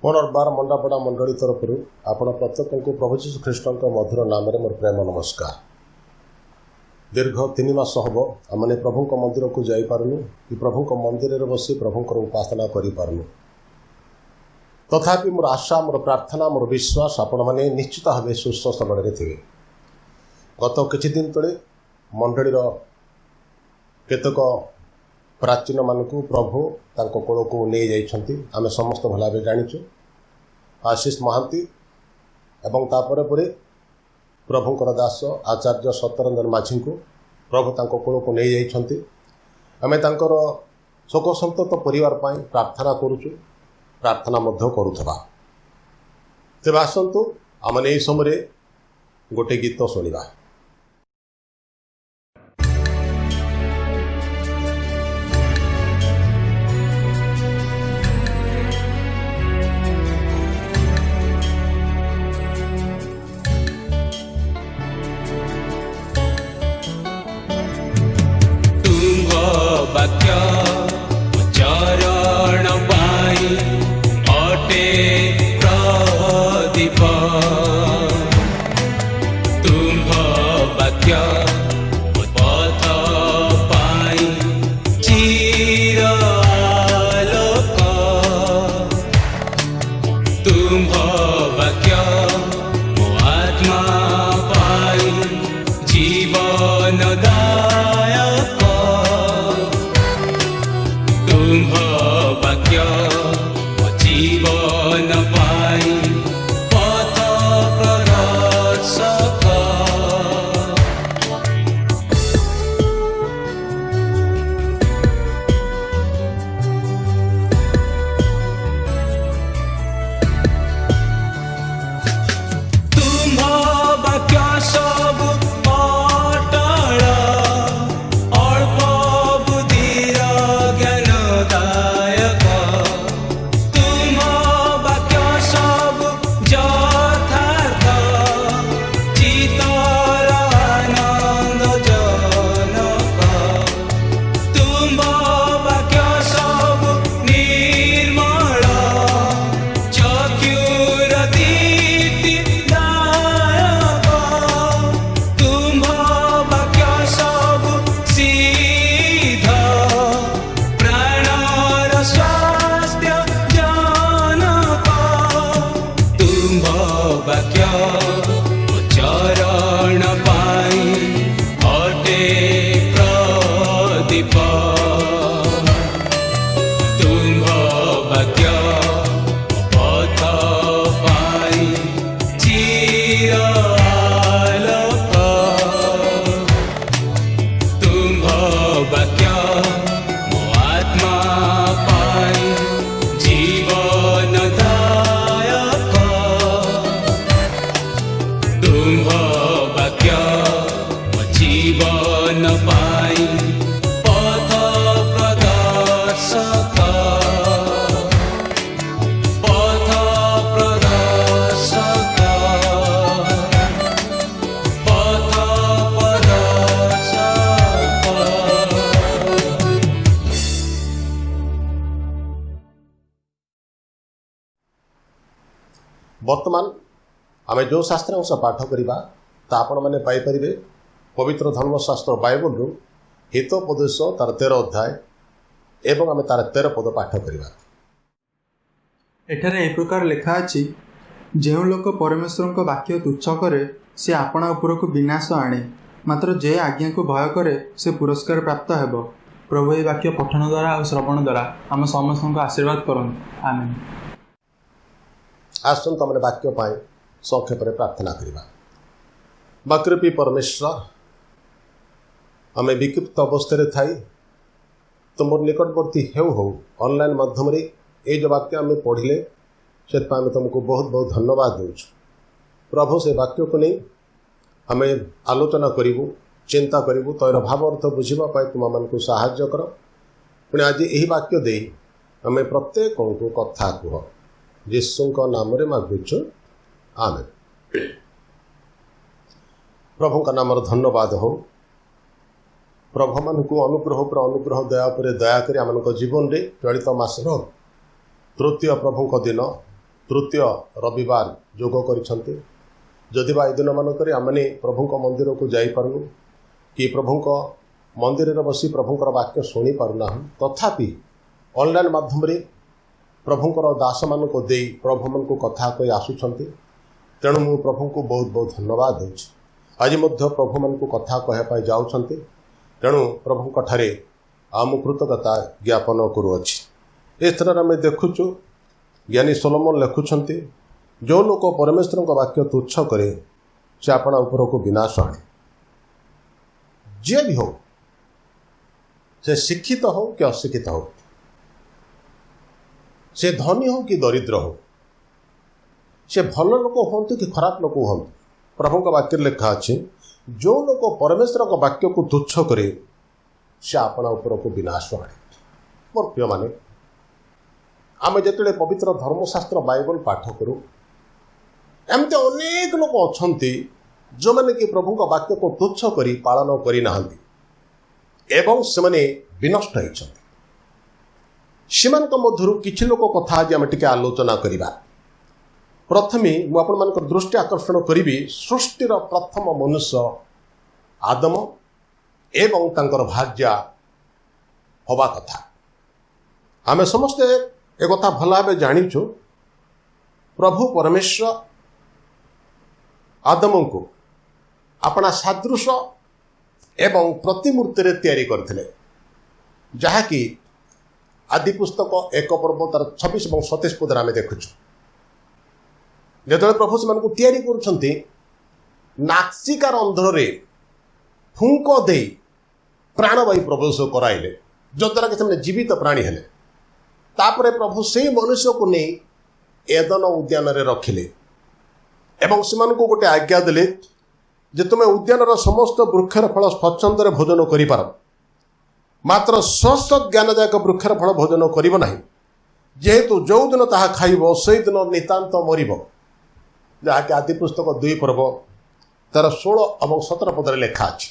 पुनर्बार मंडापड़ा मंडली तरफ आपण प्रत्येक को प्रभु जीशु ख्रीष्ट मधुर नाम मोर प्रेम नमस्कार। दीर्घ 3 मास हम आमने प्रभु मंदिर को जापारूँ कि प्रभु मंदिर में बसी प्रभु उपासना करूँ। तथापि मोर आशा मोर प्रार्थना मोर विश्वास आपण मैंने निश्चित भाव सुस्थ सबल थे। गत किछि दिन तले मंडलीर केतक प्राचीन मानक प्रभु तांको कोल को नहीं जाइछंती आमे समस्त भला भाव जानिछु। आशीष महांती एवं तापर परे प्रभुंकर दास आचार्य सत्यरंजन माझी को प्रभु तांको कोल को नहीं जाइछंती। आमे तांकर शोक संतप्त परिवार पाई प्रार्थना करूछु, प्रार्थना मध्य करूथबा। तेबे आसंतु आमने एई समय गोटे गीत सुनिबा। वाक्य चरण पाई अटे प्रदीप तुम्भ वाक्य पथ पाई चिर आलोक तुम्भ वाक्य मो आत्मा पाई जीवन दायक तुम्भ वाक्य जीवन पाई पथ प्रदर्शक तुम्भ वाक्य सब अटल अल्प बुद्धिर ज्ञानदायक तुम्भ वाक्य सब यथार्थ चित्तर आनन्दजनक तुम्भ वाक्य सब निर्मल चक्षुर दीप्तिदायक तुम्भ वाक्य सब सिद्ध प्राणर स्वास्थ्य जनक तुम्भ वाक्य चरण पाई अटे प्रदीप तुम्भ वाक्य पथ पाई चिर आलोक तुम्भ वाक्य मो आत्मा पाई जीवन दायक तुम्भ वाक्य जीवन पाई पथ प्रदर्शक पथ प्रदर्शक पथ प्रदर्शक। वर्तमान आमे जो शास्त्र अंश पाठ करिबा ता आपण माने पाई परिबे पवित्र धर्मशास्त्र बाइबल रु हितोपदेश तार 13 अध्याय एवं आमे तार 13 पद पाठ करिबा। एठारे एक प्रकार लिखा अछि, जेउ लोक परमेश्वर को वाक्य तुच्छ करे से आपणा उपरको विनाश आणे, मात्र जे आज्ञा को भय करे से पुरस्कार प्राप्त हेबो। प्रभु ए वाक्य पठन द्वारा और श्रवण द्वारा आम समस्त को आशीर्वाद करन। आमेन। आसंत हमने वाक्य पाए संक्षेप में प्रार्थना करिबा। वाक्यरूपी परमेश्वर आमे विक्षिप्त अवस्था थाई तुम निकटवर्ती हो ऑनलाइन माध्यम रे ए जो वाक्य आम पढ़िले से तुमको बहुत बहुत धन्यवाद देउछु। प्रभु से वाक्य को नहीं आम आलोचना करूँ चिंता करूँ तैर भाव अर्थ बुझा तुम मानक साहाय्य कर। पुणी आज यही वाक्य दे आम प्रत्येक को कथा कह यीशु नाम रे मागुछु। आमेन। प्रभु का नाम धन्यवाद हो। प्रभु मान को अनुग्रह पर अनुग्रह दया पर दया कर आम जीवन में चलित मासर तृतीय प्रभु दिन तृतीय रविवार जोग करिसंती जदि बा दिन मानक आमने प्रभुंक मंदिर को जापारू कि प्रभुंक मंदिर रे बसी प्रभुंकर वाक्य शुणी पारुना तथापि ऑनलाइन माध्यम रे प्रभुंकर दास मान को दे प्रभु मन को कथा कही आसुंच तेणु मु प्रभु को बहुत बहुत धन्यवाद दूँ आज मध्य प्रभु मन को कथा कहवाई जाऊँच तेणु प्रभुंक ठारे आम कृतज्ञता ज्ञापन करुअछि। इस तरह आम देखुचु ज्ञानी सोलोमन लिखुंट जो लोक परमेश्वर वाक्य तुच्छ करे से अपना ऊपर को विनाश आने जे भी हो से शिक्षित हो कि अशिक्षित हो से धनी हो कि दरिद्र हो से भल लोक हूँ कि खराब लोक हूँ प्रभु का वाक्य लिखा अच्छे जो लोक परमेश्वर का वाक्य को तुच्छ करे से अपना ऊपर को विनाश आने। मोर प्रिय माने आम जिते पवित्र धर्मशास्त्र बाइबल पाठ करूँ एमती अनेक लोक अच्छा जो मैंने कि प्रभु का वाक्य को तुच्छ करी पालन करना एवं से माने विनष्ट होती मध्य किछि लोक कथा आज आम टिके आलोचना करिबा। प्रथमे मु आपण मान दृष्टि आकर्षण करी सृष्टिर प्रथम मनुष्य आदम एवं तांकर भार्या हवा कथा आमे समस्ते एक कथा भल भाव जानिछु प्रभु परमेश्वर आदम को अपना सादृश एवं प्रतिमूर्ति रे तैयारी करथिले जहाँकि आदि पुस्तक 1 पर्व तार 26 और 27 पद आम देखुचु जो प्रभु से तैयारी करुछंती नासिकार अंधर फुंक दे प्राणवायु प्रवेश कराइले जद्वारा कि से जीवित प्राणी हेले तापरे प्रभु से मनुष्य को नहीं एदन उद्यान रे रखिले एवं से गोटे आज्ञा देले जे तुम उद्यान समस्त वृक्षर फल स्वच्छंद भोजन कर मात्र सत ज्ञानदायक वृक्षर फल भोजन करिब नाही जेहेतु जो दिन ताहा खाइब से दिन नितांत मरिब जहाँकि आदि पुस्तक 2 पर्व तार 16 और 17 पदरे लेखा अछि।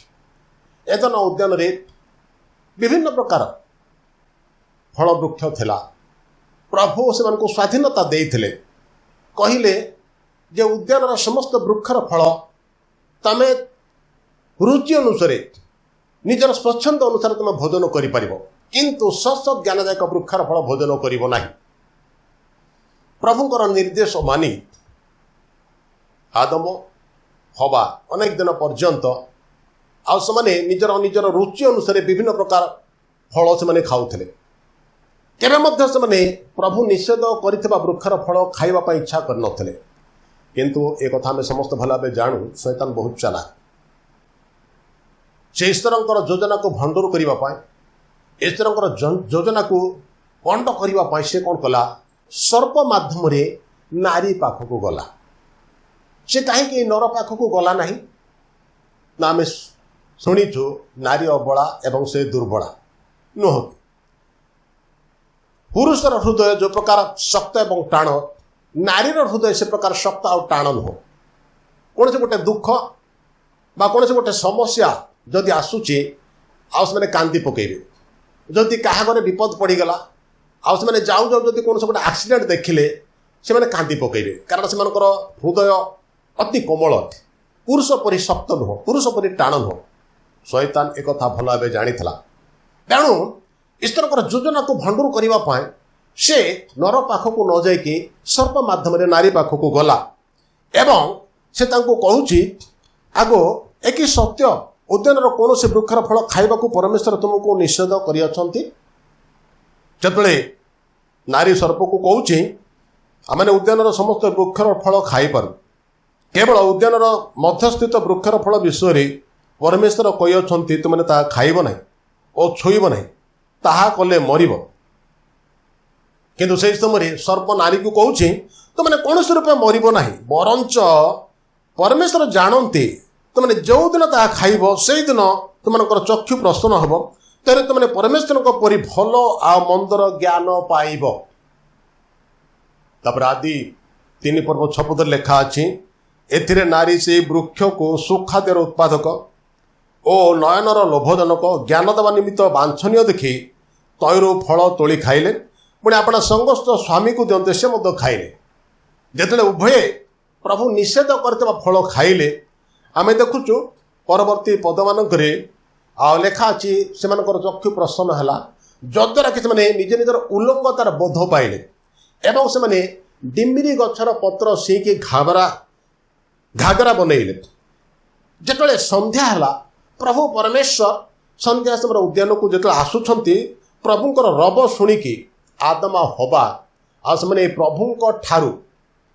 एदन उद्यान रे विभिन्न प्रकार फल वृक्ष थिला प्रभु से स्वाधीनता देइथिले कहिले जे उद्यान समस्त वृक्षर फल तमे रुचि अनुसार निजर स्वच्छंद अनुसार तुम भोजन कर किंतु सत ज्ञानदायक वृक्षर फल भोजन करिब नाही। प्रभुंकर निर्देश मानी आदम हवा अनेक दिन पर्यंत आ निजर निजर रुचि अनुसार विभिन्न प्रकार फल से खाऊले केबे मध्य से प्रभु निषेध करथिबा वृक्षर फल खाइबा इच्छा करनथिले किंतु एक कथा आम समस्त भल भाव जानू शैतान बहुत चालाक से ईश्वरंकर योजना को भंडूर करने ईश्वरंकर योजना को पंड करने से कौन कला सर्प माध्यम रे नारी पाख को गला से कहीं नर पाख को गला नहीं ना आम शुणीचु नारी अबला एवं से दुर्बला नुह पुरुषर हृदय जो प्रकार शक्त एवं टाण नारीर हृदय से प्रकार शक्त और टाण नुह कौन से गोटे दुख बा कौन से गोटे समस्या जदि आसूची आने कांदी पकेबे जदि क्या घरे विपद पड़गला आने जाऊ जाऊ जदि कौन से गोटे एक्सीडेंट देखिले से मैंने कांदी पकेबे कारण से हृदय अति कोमल अटे पुरुष परि शक्त नुह पुरुष परि टाण नुह शैतान एक कथा भल भाव जानी तेणु ईश्वरकर योजना को भंडूर करने से नर पाख को न जाइकी सर्प माध्यम नारी पाख को गला एवं से कहूँ आगो एक सत्य उद्यान कौन से वृक्षर फल खाइबा परमेश्वर तुमको निषेध करते नारी सर्प को कहूँ आम उद्यान समस्त वृक्षर फल खाईपार केवल उद्यान मध्यस्थित वृक्षर फल विषय परमेश्वर कही तुमने ता खाइब ना और छुईब ना ताहा कले मरिब किंतु से समय सर्प नारी को कहूँ तुमने कौन से रूपे मरिब ना बरंच परमेश्वर जानते तुमने जो दिन ताहा खाइब से दिन तुमकर चक्षु प्रसन्न हम तेरे तुमने परमेश्वर परि भल आ मंदर ज्ञान पाइब। तापर आदि 3 पर्व 6 पद लेखा अच्छी एथिरे नारी से वृक्ष को सुखाद्यर उत्पादक ओ नयनर लोभजनक ज्ञान देवा निमित्त बांछनीय देखी तयरू फल तोली खाइले पुणी आपण संगस्त स्वामी को दियंते से खाइले ଯେତେବେଳେ ଉଭୟେ ପ୍ରଭୁ ନିଷେଧ କରିଥିବା ଫଳ ଖାଇଲେ ଆମେ ଦେଖୁଛୁ ପରବର୍ତ୍ତୀ ପଦମାନଙ୍କରେ ଲେଖା ଅଛି ସେମାନଙ୍କର ଚକ୍ଷୁ ପ୍ରସନ୍ନ ହେଲା, ଯଦ୍ୱାରା କି ସେମାନେ ନିଜ ନିଜର ଉଲ୍ଲଙ୍ଗତାର ବୋଧ ପାଇଲେ ଏବଂ ସେମାନେ ଡିମ୍ବିରି ଗଛର ପତ୍ର ସିଇକି ଘାଗରା ବନେଇଲେ। ଯେତେବେଳେ ସନ୍ଧ୍ୟା ହେଲା ପ୍ରଭୁ ପରମେଶ୍ୱର ସନ୍ଧ୍ୟା ସମୟର ଉଦ୍ୟାନକୁ ଯେତେବେଳେ ଆସୁଛନ୍ତି ପ୍ରଭୁଙ୍କର ରବ ଶୁଣିକି ଆଦମ ଆଉ ହବା ଆଉ ସେମାନେ ପ୍ରଭୁଙ୍କ ଠାରୁ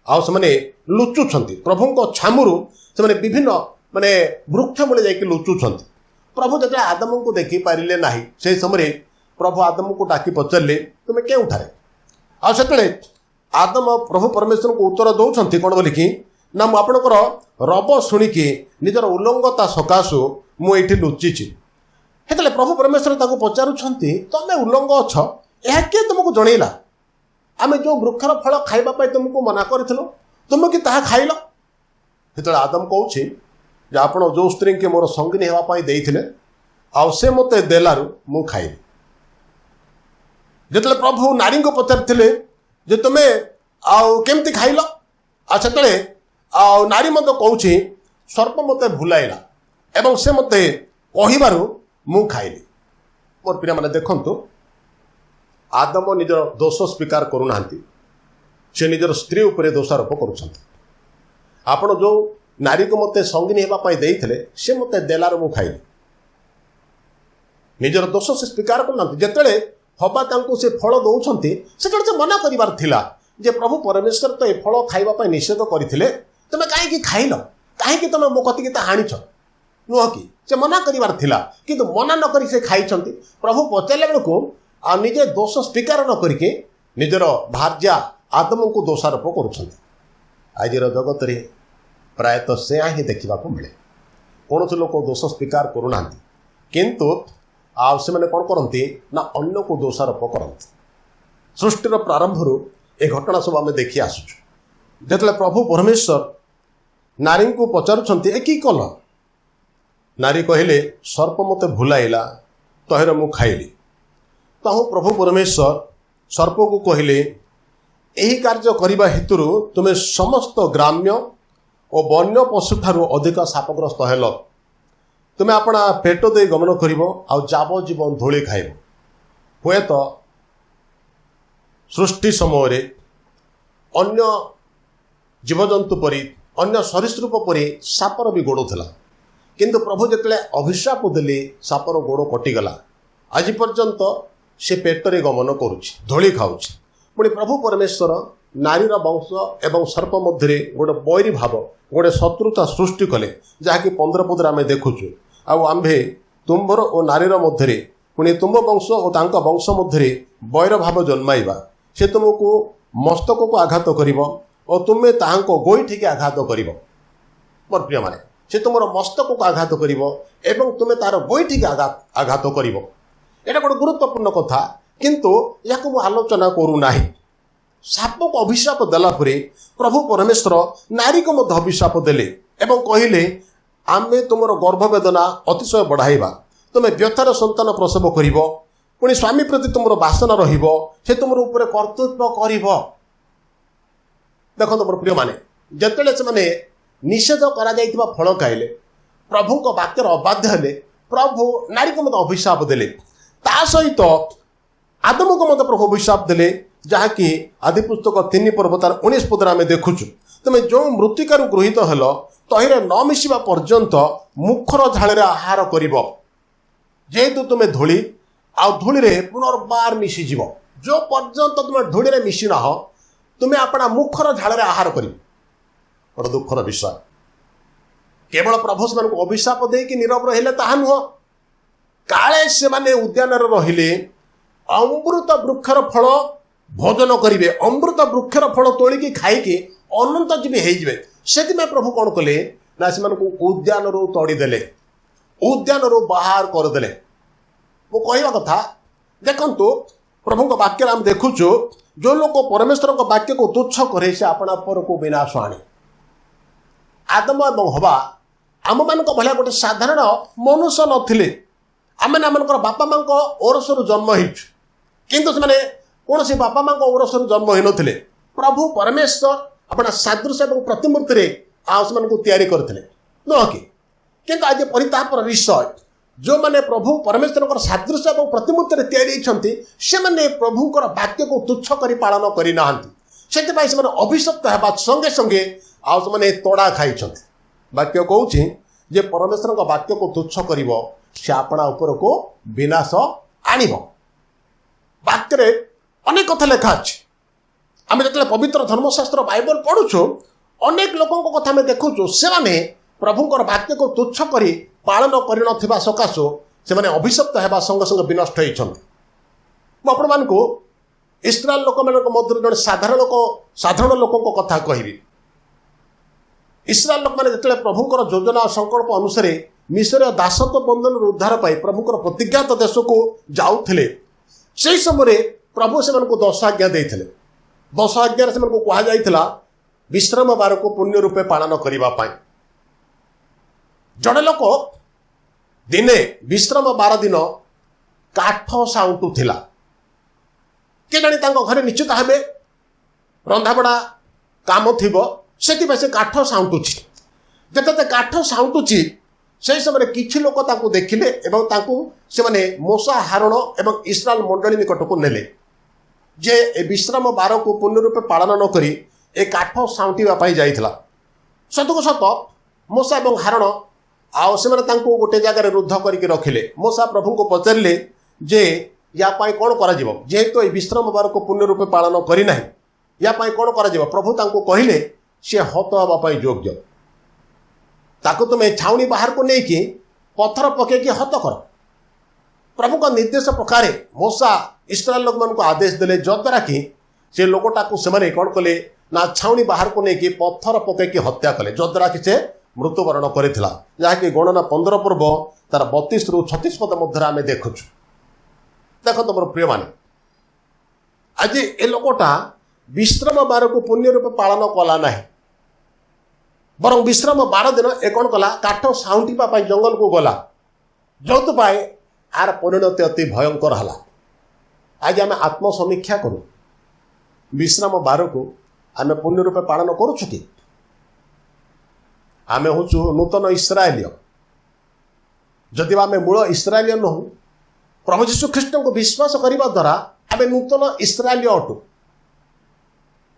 ଆଉ ସେମାନେ ଲୁଚୁଛନ୍ତି, ପ୍ରଭୁଙ୍କ ଛାମୁରୁ ସେମାନେ ବିଭିନ୍ନ ବୃକ୍ଷ ମୂଳେ ଯାଇକି ଲୁଚୁଛନ୍ତି। ପ୍ରଭୁ ଯେତେବେଳେ ଆଦମଙ୍କୁ ଦେଖିପାରିଲେ ନାହିଁ ସେହି ସମୟରେ ପ୍ରଭୁ ଆଦମକୁ ଡାକି ପଚାରିଲେ ତୁମେ କେଉଁଠାରେ? ଆଉ ସେତେବେଳେ ଆଦମ ପ୍ରଭୁ ପରମେଶ୍ୱରଙ୍କୁ ଉତ୍ତର ଦେଉଛନ୍ତି କ'ଣ ବୋଲିକି ନା ମୁଁ ଆପଣଙ୍କର ରବ ଶୁଣିକି ନିଜର ଉଲ୍ଲଙ୍ଗତା ସକାଶୁ ମୁଁ ଏଇଠି ଲୁଚିଛି। ସେତେବେଳେ ପ୍ରଭୁ ପରମେଶ୍ୱର ତାଙ୍କୁ ପଚାରୁଛନ୍ତି ତମେ ଉଲ୍ଲଙ୍ଗ ଅଛ, ଏହା କିଏ ତୁମକୁ ଜଣେଇଲା? ଆମେ ଯେଉଁ ବୃକ୍ଷର ଫଳ ଖାଇବା ପାଇଁ ତୁମକୁ ମନା କରିଥିଲୁ ତୁମେ କି ତାହା ଖାଇଲ? ସେତେବେଳେ ଆଦମ କହୁଛି ଯେ ଆପଣ ଯେଉଁ ସ୍ତ୍ରୀଙ୍କି ମୋର ସଙ୍ଗିନୀ ହେବା ପାଇଁ ଦେଇଥିଲେ ଆଉ ସେ ମୋତେ ଦେଲାରୁ ମୁଁ ଖାଇଲି। ଯେତେବେଳେ ପ୍ରଭୁ ନାରୀଙ୍କୁ ପଚାରିଥିଲେ ଯେ ତୁମେ ଆଉ କେମିତି ଖାଇଲ, ଆଉ ସେତେବେଳେ ନାରୀ ମଧ୍ୟ କହୁଛି ସର୍ପ ମୋତେ ଭୁଲାଇଲା ଏବଂ ସେ ମୋତେ କହିବାରୁ ମୁଁ ଖାଇଲି। ମୋର ପିଲାମାନେ ଦେଖନ୍ତୁ, ଆଦମ ନିଜର ଦୋଷ ସ୍ୱୀକାର କରୁନାହାନ୍ତି, ସେ ନିଜର ସ୍ତ୍ରୀ ଉପରେ ଦୋଷାରୋପ କରୁଛନ୍ତି। ଆପଣ ଯେଉଁ ନାରୀକୁ ମୋତେ ସଙ୍ଗିନୀ ହେବା ପାଇଁ ଦେଇଥିଲେ ସେ ମୋତେ ଦେଲାରୁ ମୁଁ ଖାଇଲି। ନିଜର ଦୋଷ ସେ ସ୍ୱୀକାର କରୁନାହାନ୍ତି। ଯେତେବେଳେ ହବା ତାଙ୍କୁ ସେ ଫଳ ଦେଉଛନ୍ତି ସେତେବେଳେ ସେ ମନା କରିବାର ଥିଲା ଯେ ପ୍ରଭୁ ପରମେଶ୍ୱର ତ ଏ ଫଳ ଖାଇବା ପାଇଁ ନିଷେଧ କରିଥିଲେ, ତୁମେ କାହିଁକି ଖାଇଲ? କାହିଁକି ତୁମେ ମୋ କତିକି ତା ଆଣିଛ? ନୁହଁ କି? ସେ ମନା କରିବାର ଥିଲା କିନ୍ତୁ ମନା ନ କରି ସେ ଖାଇଛନ୍ତି। ପ୍ରଭୁ ପଚାରିଲା ବେଳକୁ ଆଉ ନିଜେ ଦୋଷ ସ୍ୱୀକାର ନ କରିକି ନିଜର ଭାର୍ଯ୍ୟା ଆଦମଙ୍କୁ ଦୋଷାରୋପ କରୁଛନ୍ତି। ଆଜିର ଜଗତରେ ପ୍ରାୟତଃ ସେୟା ହିଁ ଦେଖିବାକୁ ମିଳେ। କୌଣସି ଲୋକ ଦୋଷ ସ୍ୱୀକାର କରୁନାହାନ୍ତି କିନ୍ତୁ ଆଉ ସେମାନେ କ'ଣ କରନ୍ତି ନା ଅନ୍ୟକୁ ଦୋଷାରୋପ କରନ୍ତି। ସୃଷ୍ଟିର ପ୍ରାରମ୍ଭରୁ ଏ ଘଟଣା ସବୁ ଆମେ ଦେଖି ଆସୁଛୁ। ଯେତେବେଳେ ପ୍ରଭୁ ପରମେଶ୍ୱର ନାରୀଙ୍କୁ ପଚାରୁଛନ୍ତି ଏ କି କଲ? ନାରୀ କହିଲେ ସର୍ପ ମୋତେ ଭୁଲାଇଲା ତହିଁରେ ମୁଁ ଖାଇଲି। ତାହା ପ୍ରଭୁ ପରମେଶ୍ୱର ସର୍ପକୁ କହିଲେ ଏହି କାର୍ଯ୍ୟ କରିବା ହେତୁରୁ ତୁମେ ସମସ୍ତ ଗ୍ରାମ୍ୟ ଓ ବନ୍ୟ ପଶୁଠାରୁ ଅଧିକ ଶାପଗ୍ରସ୍ତ ହେଲ। ତୁମେ ଆପଣା ପେଟ ଦେଇ ଗମନ କରିବ ଆଉ ଯାବଜୀବନ ଧୂଳି ଖାଇବ। ହୁଏତ ସୃଷ୍ଟି ସମୟରେ ଅନ୍ୟ ଜୀବଜନ୍ତୁ ପରି ଅନ୍ୟ ସରୀସୃପ ପରି ସାପର ବି ଗୋଡ଼ ଥିଲା କିନ୍ତୁ ପ୍ରଭୁ ଯେତେବେଳେ ଅଭିଶାପ ଦେଲେ ସାପର ଗୋଡ଼ କଟିଗଲା। ଆଜି ପର୍ଯ୍ୟନ୍ତ ସେ ପେଟରେ ଗମନ କରୁଛି, ଧୂଳି ଖାଉଛି। ପୁଣି ପ୍ରଭୁ ପରମେଶ୍ୱର ନାରୀର ବଂଶ ଏବଂ ସର୍ପ ମଧ୍ୟରେ ଗୋଟେ ବୈରୀ ଭାବ, ଗୋଟେ ଶତ୍ରୁତା ସୃଷ୍ଟି କଲେ, ଯାହାକି 15 ପଦରେ ଆମେ ଦେଖୁଛୁ। ଆଉ ଆମ୍ଭେ ତୁମ୍ଭର ଓ ନାରୀର ମଧ୍ୟରେ ପୁଣି ତୁମ୍ଭ ବଂଶ ଓ ତାଙ୍କ ବଂଶ ମଧ୍ୟରେ ବୈର ଭାବ ଜନ୍ମାଇବା। ସେ ତୁମକୁ ମସ୍ତକକୁ ଆଘାତ କରିବ ଓ ତୁମେ ତାହାଙ୍କ ଗୋଇଠିକି ଆଘାତ କରିବ। ମୋର ପ୍ରିୟମାନେ, ସେ ତୁମର ମସ୍ତକକୁ ଆଘାତ କରିବ ଏବଂ ତୁମେ ତାର ଗୋଇଠିକି ଆଘାତ କରିବ। ଏଇଟା ଗୋଟେ ଗୁରୁତ୍ୱପୂର୍ଣ୍ଣ କଥା କିନ୍ତୁ ଏହାକୁ ମୁଁ ଆଲୋଚନା କରୁନାହିଁ। ସାପକୁ ଅଭିଶାପ ଦେଲା ପରେ ପ୍ରଭୁ ପରମେଶ୍ୱର ନାରୀକୁ ମଧ୍ୟ ଅଭିଶାପ ଦେଲେ ଏବଂ କହିଲେ ଆମେ ତୁମର ଗର୍ଭବେଦନା ଅତିଶୟ ବଢ଼ାଇବା, ତୁମେ ବ୍ୟଥାର ସନ୍ତାନ ପ୍ରସବ କରିବ, ପୁଣି ସ୍ୱାମୀ ପ୍ରତି ତୁମର ବାସନା ରହିବ, ସେ ତୁମର ଉପରେ କର୍ତ୍ତୃତ୍ୱ କରିବ। ଦେଖନ୍ତୁ ମୋର ପ୍ରିୟମାନେ, ଯେତେବେଳେ ସେମାନେ ନିଷେଧ କରାଯାଇଥିବା ଫଳ ଖାଇଲେ, ପ୍ରଭୁଙ୍କ ବାକ୍ୟର ଅବାଧ୍ୟ ହେଲେ, ପ୍ରଭୁ ନାରୀକୁ ମଧ୍ୟ ଅଭିଶାପ ଦେଲେ। ତା ସହିତ ଆଦମକୁ ମଧ୍ୟ ପ୍ରଭୁ ଅଭିଶାପ ଦେଲେ, ଯାହାକି ଆଦି ପୁସ୍ତକ 3 ପର୍ବ ତାର 19 ପଦରେ ଆମେ ଦେଖୁଛୁ। ତୁମେ ଯେଉଁ ମୃତ୍ତିକାରୁ ଗୃହୀତ ହେଲ ତହିଁରେ ନ ମିଶିବା ପର୍ଯ୍ୟନ୍ତ ମୁଖର ଝାଳରେ ଆହାର କରିବ, ଯେହେତୁ ତୁମେ ଧୂଳି ଆଉ ଧୂଳିରେ ପୁନର୍ବାର ମିଶିଯିବ। ଯେଉଁ ପର୍ଯ୍ୟନ୍ତ ତୁମେ ଧୂଳିରେ ମିଶି ନାହ ତୁମେ ଆପଣା ମୁଖର ଝାଳରେ ଆହାର କରିବ। ବଡ଼ ଦୁଃଖର ବିଷୟ। କେବଳ ପ୍ରଭୁ ସେମାନଙ୍କୁ ଅଭିଶାପ ଦେଇକି ନୀରବ ରହିଲେ ତାହା ନୁହଁ, କାଳେ ସେମାନେ ଉଦ୍ୟାନରେ ରହିଲେ ଅମୃତ ବୃକ୍ଷର ଫଳ ଭୋଜନ କରିବେ, ଅମୃତ ବୃକ୍ଷର ଫଳ ତୋଳିକି ଖାଇକି ଅନନ୍ତ ଜୀବୀ ହେଇଯିବେ। ସେଥିପାଇଁ ପ୍ରଭୁ କ'ଣ କଲେ ନା ସେମାନଙ୍କୁ ଉଦ୍ୟାନରୁ ତଡ଼ିଦେଲେ, ଉଦ୍ୟାନରୁ ବାହାର କରିଦେଲେ। ମୁଁ କହିବା କଥା ଦେଖନ୍ତୁ, ପ୍ରଭୁଙ୍କ ବାକ୍ୟରେ ଆମେ ଦେଖୁଛୁ ଯେଉଁ ଲୋକ ପରମେଶ୍ୱରଙ୍କ ବାକ୍ୟକୁ ତୁଚ୍ଛ କରେ ସେ ଆପଣା ଉପରକୁ ବିନାଶ ଆଣେ। ଆଦମ ଏବଂ ହବା ଆମମାନଙ୍କ ଭଳିଆ ଗୋଟେ ସାଧାରଣ ମନୁଷ୍ୟ ନଥିଲେ। ଆମେ ଆମମାନଙ୍କର ବାପା ମାଆଙ୍କ ଔରସରୁ ଜନ୍ମ ହେଇଛୁ କିନ୍ତୁ ସେମାନେ କୌଣସି ବାପା ମାଆଙ୍କ ଔରସରୁ ଜନ୍ମ ହୋଇନଥିଲେ। ପ୍ରଭୁ ପରମେଶ୍ୱର ଆପଣ ସାଦୃଶ୍ୟ ଏବଂ ପ୍ରତିମୂର୍ତ୍ତିରେ ଆଉ ସେମାନଙ୍କୁ ତିଆରି କରିଥିଲେ ନୁହଁ କି? କିନ୍ତୁ ଆଜି ପରିତାପର ବିଷୟ, ଯେଉଁମାନେ ପ୍ରଭୁ ପରମେଶ୍ୱରଙ୍କର ସାଦୃଶ୍ୟ ଏବଂ ପ୍ରତିମୂର୍ତ୍ତିରେ ତିଆରି ହେଇଛନ୍ତି ସେମାନେ ପ୍ରଭୁଙ୍କର ବାକ୍ୟକୁ ତୁଚ୍ଛ କରି ପାଳନ କରିନାହାନ୍ତି। ସେଥିପାଇଁ ସେମାନେ ଅଭିଶପ୍ତ ହେବା ସଙ୍ଗେ ସଙ୍ଗେ ଆଉ ସେମାନେ ତଡ଼ା ଖାଇଛନ୍ତି। ବାକ୍ୟ କହୁଛି ଯେ ପରମେଶ୍ୱରଙ୍କ ବାକ୍ୟକୁ ତୁଚ୍ଛ କରିବ ସେ ଆପଣା ଉପରକୁ ବିନାଶ ଆଣିବ। ବାକ୍ୟରେ ଅନେକ କଥା ଲେଖା ଅଛି। ଆମେ ଯେତେବେଳେ ପବିତ୍ର ଧର୍ମଶାସ୍ତ୍ର ବାଇବଲ ପଢୁଛୁ ଅନେକ ଲୋକଙ୍କ କଥା ଆମେ ଦେଖୁଛୁ ସେମାନେ ପ୍ରଭୁଙ୍କର ବାକ୍ୟକୁ ତୁଚ୍ଛ କରି ପାଳନ କରିନଥିବା ସକାଶୁ ସେମାନେ ଅଭିଶପ୍ତ ହେବା ସଙ୍ଗେ ସଙ୍ଗେ ବିନଷ୍ଟ ହେଇଛନ୍ତି। ମୁଁ ଆପଣମାନଙ୍କୁ ଇସ୍ରାଏଲ ଲୋକମାନଙ୍କ ମଧ୍ୟରୁ ଜଣେ ସାଧାରଣ ଲୋକଙ୍କ କଥା କହିବି। ଇସ୍ରାଏଲ ଲୋକମାନେ ଯେତେବେଳେ ପ୍ରଭୁଙ୍କର ଯୋଜନା ଓ ସଂକଳ୍ପ ଅନୁସାରେ ମିଶରୀୟ ଦାସତ୍ୱ ବନ୍ଧନରୁ ଉଦ୍ଧାର ପାଇ ପ୍ରଭୁଙ୍କର ପ୍ରତିଜ୍ଞାତ ଦେଶକୁ ଯାଉଥିଲେ ସେହି ସମୟରେ ପ୍ରଭୁ ସେମାନଙ୍କୁ 10 ଆଜ୍ଞା ଦେଇଥିଲେ। 10 ଆଜ୍ଞାରେ ସେମାନଙ୍କୁ କୁହାଯାଇଥିଲା ବିଶ୍ରାମ ବାରକୁ ପୁଣ୍ୟ ରୂପେ ପାଳନ କରିବା ପାଇଁ। ଜଣେ ଲୋକ ଦିନେ ବିଶ୍ରାମ ବାର ଦିନ କାଠ ସାଉଁଟୁଥିଲା। କେଜାଣି ତାଙ୍କ ଘରେ ନିଶ୍ଚିତ ଭାବେ ରନ୍ଧାବଢ଼ା କାମ ଥିବ, ସେଥିପାଇଁ ସେ କାଠ ସାଉଁଟୁଛି। ଯେତେବେଳେ କାଠ ସାଉଁଟୁଛି ସେହି ସମୟରେ କିଛି ଲୋକ ତାଙ୍କୁ ଦେଖିଲେ ଏବଂ ତାଙ୍କୁ ସେମାନେ ମୋଶା ହାରଣ ଏବଂ ଇସ୍ରାଏଲ ମଣ୍ଡଳୀ ନିକଟକୁ ନେଲେ ଯେ ଏ ବିଶ୍ରାମ ବାରକୁ ପୂର୍ଣ୍ଣ ରୂପେ ପାଳନ ନ କରି ଏ କାଠ ସାଉଁଟିବା ପାଇଁ ଯାଇଥିଲା। ସତକୁ ସତ ମୋଶା ଏବଂ ହାରଣ ଆଉ ସେମାନେ ତାଙ୍କୁ ଗୋଟେ ଜାଗାରେ ରୁଦ୍ଧ କରିକି ରଖିଲେ। ମୋଶା ପ୍ରଭୁଙ୍କୁ ପଚାରିଲେ ଯେ ୟା ପାଇଁ କ'ଣ କରାଯିବ? ଯେହେତୁ ଏ ବିଶ୍ରାମ ବାରକୁ ପୂର୍ଣ୍ଣ ରୂପେ ପାଳନ କରିନାହିଁ, ୟା ପାଇଁ କ'ଣ କରାଯିବ? ପ୍ରଭୁ ତାଙ୍କୁ କହିଲେ ସେ ହତ ହେବା ପାଇଁ ଯୋଗ୍ୟ। ତାକୁ ତୁମେ ଛାଉଣି ବାହାରକୁ ନେଇକି ପଥର ପକେଇକି ହତ କର। ପ୍ରଭୁଙ୍କ ନିର୍ଦ୍ଦେଶ ପ୍ରକାରେ ମୋଶା ଇସ୍ରାଏଲ ଲୋକମାନଙ୍କୁ ଆଦେଶ ଦେଲେ, ଯଦ୍ୱାରା କି ସେ ଲୋକଟାକୁ ସେମାନେ କ'ଣ କଲେ ନା ଛାଉଣି ବାହାରକୁ ନେଇକି ପଥର ପକେଇକି ହତ୍ୟା କଲେ, ଯଦ୍ୱାରା କି ସେ ମୃତ୍ୟୁବରଣ କରିଥିଲା। ଯାହାକି ଗଣନା 15 ପୂର୍ବ ତାର 32ରୁ 36 ପଦ ମଧ୍ୟରେ ଆମେ ଦେଖୁଛୁ। ଦେଖନ୍ତୁ ମୋର ପ୍ରିୟମାନେ, ଆଜି ଏ ଲୋକଟା ବିଶ୍ରାମ ବାରକୁ ପୁଣ୍ୟ ରୂପେ ପାଳନ କଲା ନାହିଁ, ବରଂ ବିଶ୍ରାମ 12 ଦିନ ଏ କ'ଣ କଲା? କାଠ ସାଉଁଟିବା ପାଇଁ ଜଙ୍ଗଲକୁ ଗଲା, ଯେଉଁଥିପାଇଁ ଆର ପରିଣତି ଅତି ଭୟଙ୍କର ହେଲା। ଆଜି ଆମେ ଆତ୍ମସମୀକ୍ଷା କରୁ, ବିଶ୍ରାମ ବାରକୁ ଆମେ ପୁଣ୍ୟ ରୂପେ ପାଳନ କରୁଛୁ କି? ଆମେ ହେଉଛୁ ନୂତନ ଇସ୍ରାଏଲୀୟ। ଯଦି ଆମେ ମୂଳ ଇସ୍ରାଏଲୀୟ ନୁହଁ, ପ୍ରଭୁ ଯୀଶୁ ଖ୍ରୀଷ୍ଟଙ୍କୁ ବିଶ୍ୱାସ କରିବା ଦ୍ୱାରା ଆମେ ନୂତନ ଇସ୍ରାଏଲୀୟ ଅଟୁ।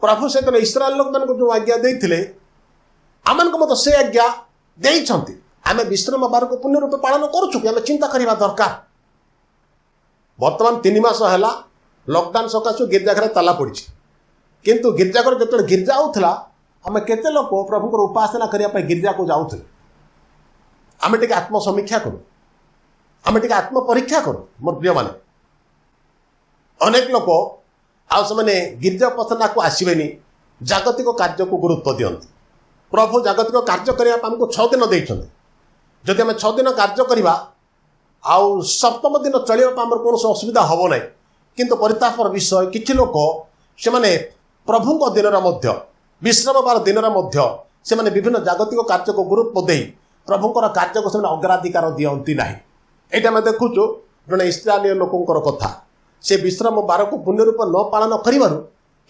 ପ୍ରଭୁ ସେଦିନ ଇସ୍ରାଏଲ ଲୋକମାନଙ୍କୁ ଯେଉଁ ଆଜ୍ଞା ଦେଇଥିଲେ ଆମମାନଙ୍କୁ ମଧ୍ୟ ସେ ଆଜ୍ଞା ଦେଇଛନ୍ତି। ଆମେ ବିଶ୍ରାମ ବାରକୁ ପୂର୍ଣ୍ଣ ରୂପେ ପାଳନ କରୁଛୁ କି? ଆମେ ଚିନ୍ତା କରିବା ଦରକାର। ବର୍ତ୍ତମାନ 3 ମାସ ହେଲା ଲକଡାଉନ ସକାଶୁ ଗିର୍ଜାଘରେ ତାଲା ପଡ଼ିଛି, କିନ୍ତୁ ଗିର୍ଜାଘର ଯେତେବେଳେ ଗିର୍ଜା ହେଉଥିଲା ଆମେ କେତେ ଲୋକ ପ୍ରଭୁଙ୍କର ଉପାସନା କରିବା ପାଇଁ ଗିର୍ଜାକୁ ଯାଉଥିଲେ? ଆମେ ଟିକେ ଆତ୍ମସମୀକ୍ଷା କରୁ, ଆମେ ଟିକେ ଆତ୍ମପରୀକ୍ଷା କରୁ। ମୋର ପ୍ରିୟମାନେ, ଅନେକ ଲୋକ ଆଉ ସେମାନେ ଗିର୍ଜା ଉପାସନାକୁ ଆସିବେନି, ଜାଗତିକ କାର୍ଯ୍ୟକୁ ଗୁରୁତ୍ୱ ଦିଅନ୍ତି। ପ୍ରଭୁ ଜାଗତିକ କାର୍ଯ୍ୟ କରିବା ପାଇଁ ଆମକୁ 6 ଦିନ ଦେଇଛନ୍ତି। ଯଦି ଆମେ 6 ଦିନ କାର୍ଯ୍ୟ କରିବା ଆଉ 7ମ ଦିନ ଚଳିବା ପାଇଁ ଆମର କୌଣସି ଅସୁବିଧା ହେବ ନାହିଁ। କିନ୍ତୁ ପରିତାପର ବିଷୟ, କିଛି ଲୋକ ସେମାନେ ପ୍ରଭୁଙ୍କ ଦିନରେ ମଧ୍ୟ, ବିଶ୍ରାମ ବାର ଦିନରେ ମଧ୍ୟ ସେମାନେ ବିଭିନ୍ନ ଜାଗତିକ କାର୍ଯ୍ୟକୁ ଗୁରୁତ୍ୱ ଦେଇ ପ୍ରଭୁଙ୍କର କାର୍ଯ୍ୟକୁ ସେମାନେ ଅଗ୍ରାଧିକାର ଦିଅନ୍ତି ନାହିଁ। ଏଇଟା ଆମେ ଦେଖୁଛୁ ଜଣେ ଇସ୍ରାଏଲୀୟ ଲୋକଙ୍କର କଥା। ସେ ବିଶ୍ରାମ ବାରକୁ ପୂର୍ଣ୍ଣ ରୂପେ ନ ପାଳନ କରିବାରୁ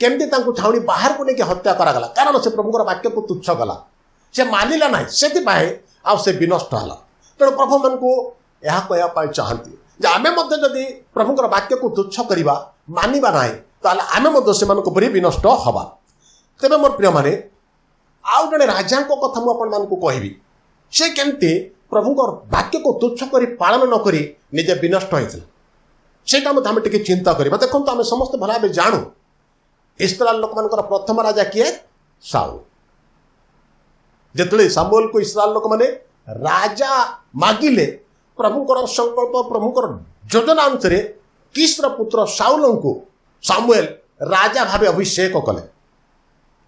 କେମିତି ତାଙ୍କୁ ଛାଉଣି ବାହାରକୁ ନେଇକି ହତ୍ୟା କରାଗଲା, କାରଣ ସେ ପ୍ରଭୁଙ୍କର ବାକ୍ୟକୁ ତୁଚ୍ଛ କଲା, ସେ ମାନିଲା ନାହିଁ, ସେଥିପାଇଁ ଆଉ ସେ ବିନଷ୍ଟ ହେଲା। ତେଣୁ ପ୍ରଭୁମାନଙ୍କୁ ଏହା କହିବା ପାଇଁ ଚାହାନ୍ତି ଯେ ଆମେ ମଧ୍ୟ ଯଦି ପ୍ରଭୁଙ୍କର ବାକ୍ୟକୁ ତୁଚ୍ଛ କରିବା, ମାନିବା ନାହିଁ, ତାହେଲେ ଆମେ ମଧ୍ୟ ସେମାନଙ୍କ ପରି ବିନଷ୍ଟ ହେବା। ତେବେ ମୋର ପ୍ରିୟମାନେ, ଆଉ ଜଣେ ରାଜାଙ୍କ କଥା ମୁଁ ଆପଣମାନଙ୍କୁ କହିବି। ସେ କେମିତି ପ୍ରଭୁଙ୍କର ବାକ୍ୟକୁ ତୁଚ୍ଛ କରି ପାଳନ ନ କରି ନିଜେ ବିନଷ୍ଟ ହୋଇଥିଲା, ସେଇଟା ମଧ୍ୟ ଆମେ ଟିକେ ଚିନ୍ତା କରିବା। ଦେଖନ୍ତୁ, ଆମେ ସମସ୍ତେ ଭଲ ଭାବେ ଜାଣୁ ଇସ୍ରାଏଲ ଲୋକମାନଙ୍କର ପ୍ରଥମ ରାଜା କିଏ? ସାଉଲ। ଯେତେବେଳେ ସାମୁଏଲକୁ ଇସ୍ରାଏଲ ଲୋକମାନେ ରାଜା ମାଗିଲେ, ପ୍ରଭୁଙ୍କର ସଂକଳ୍ପ, ପ୍ରଭୁଙ୍କର ଯୋଜନା ଅନୁସାରେ କିସ୍ର ପୁତ୍ର ସାଉଲଙ୍କୁ ସାମୁଏଲ ରାଜା ଭାବେ ଅଭିଷେକ କଲେ।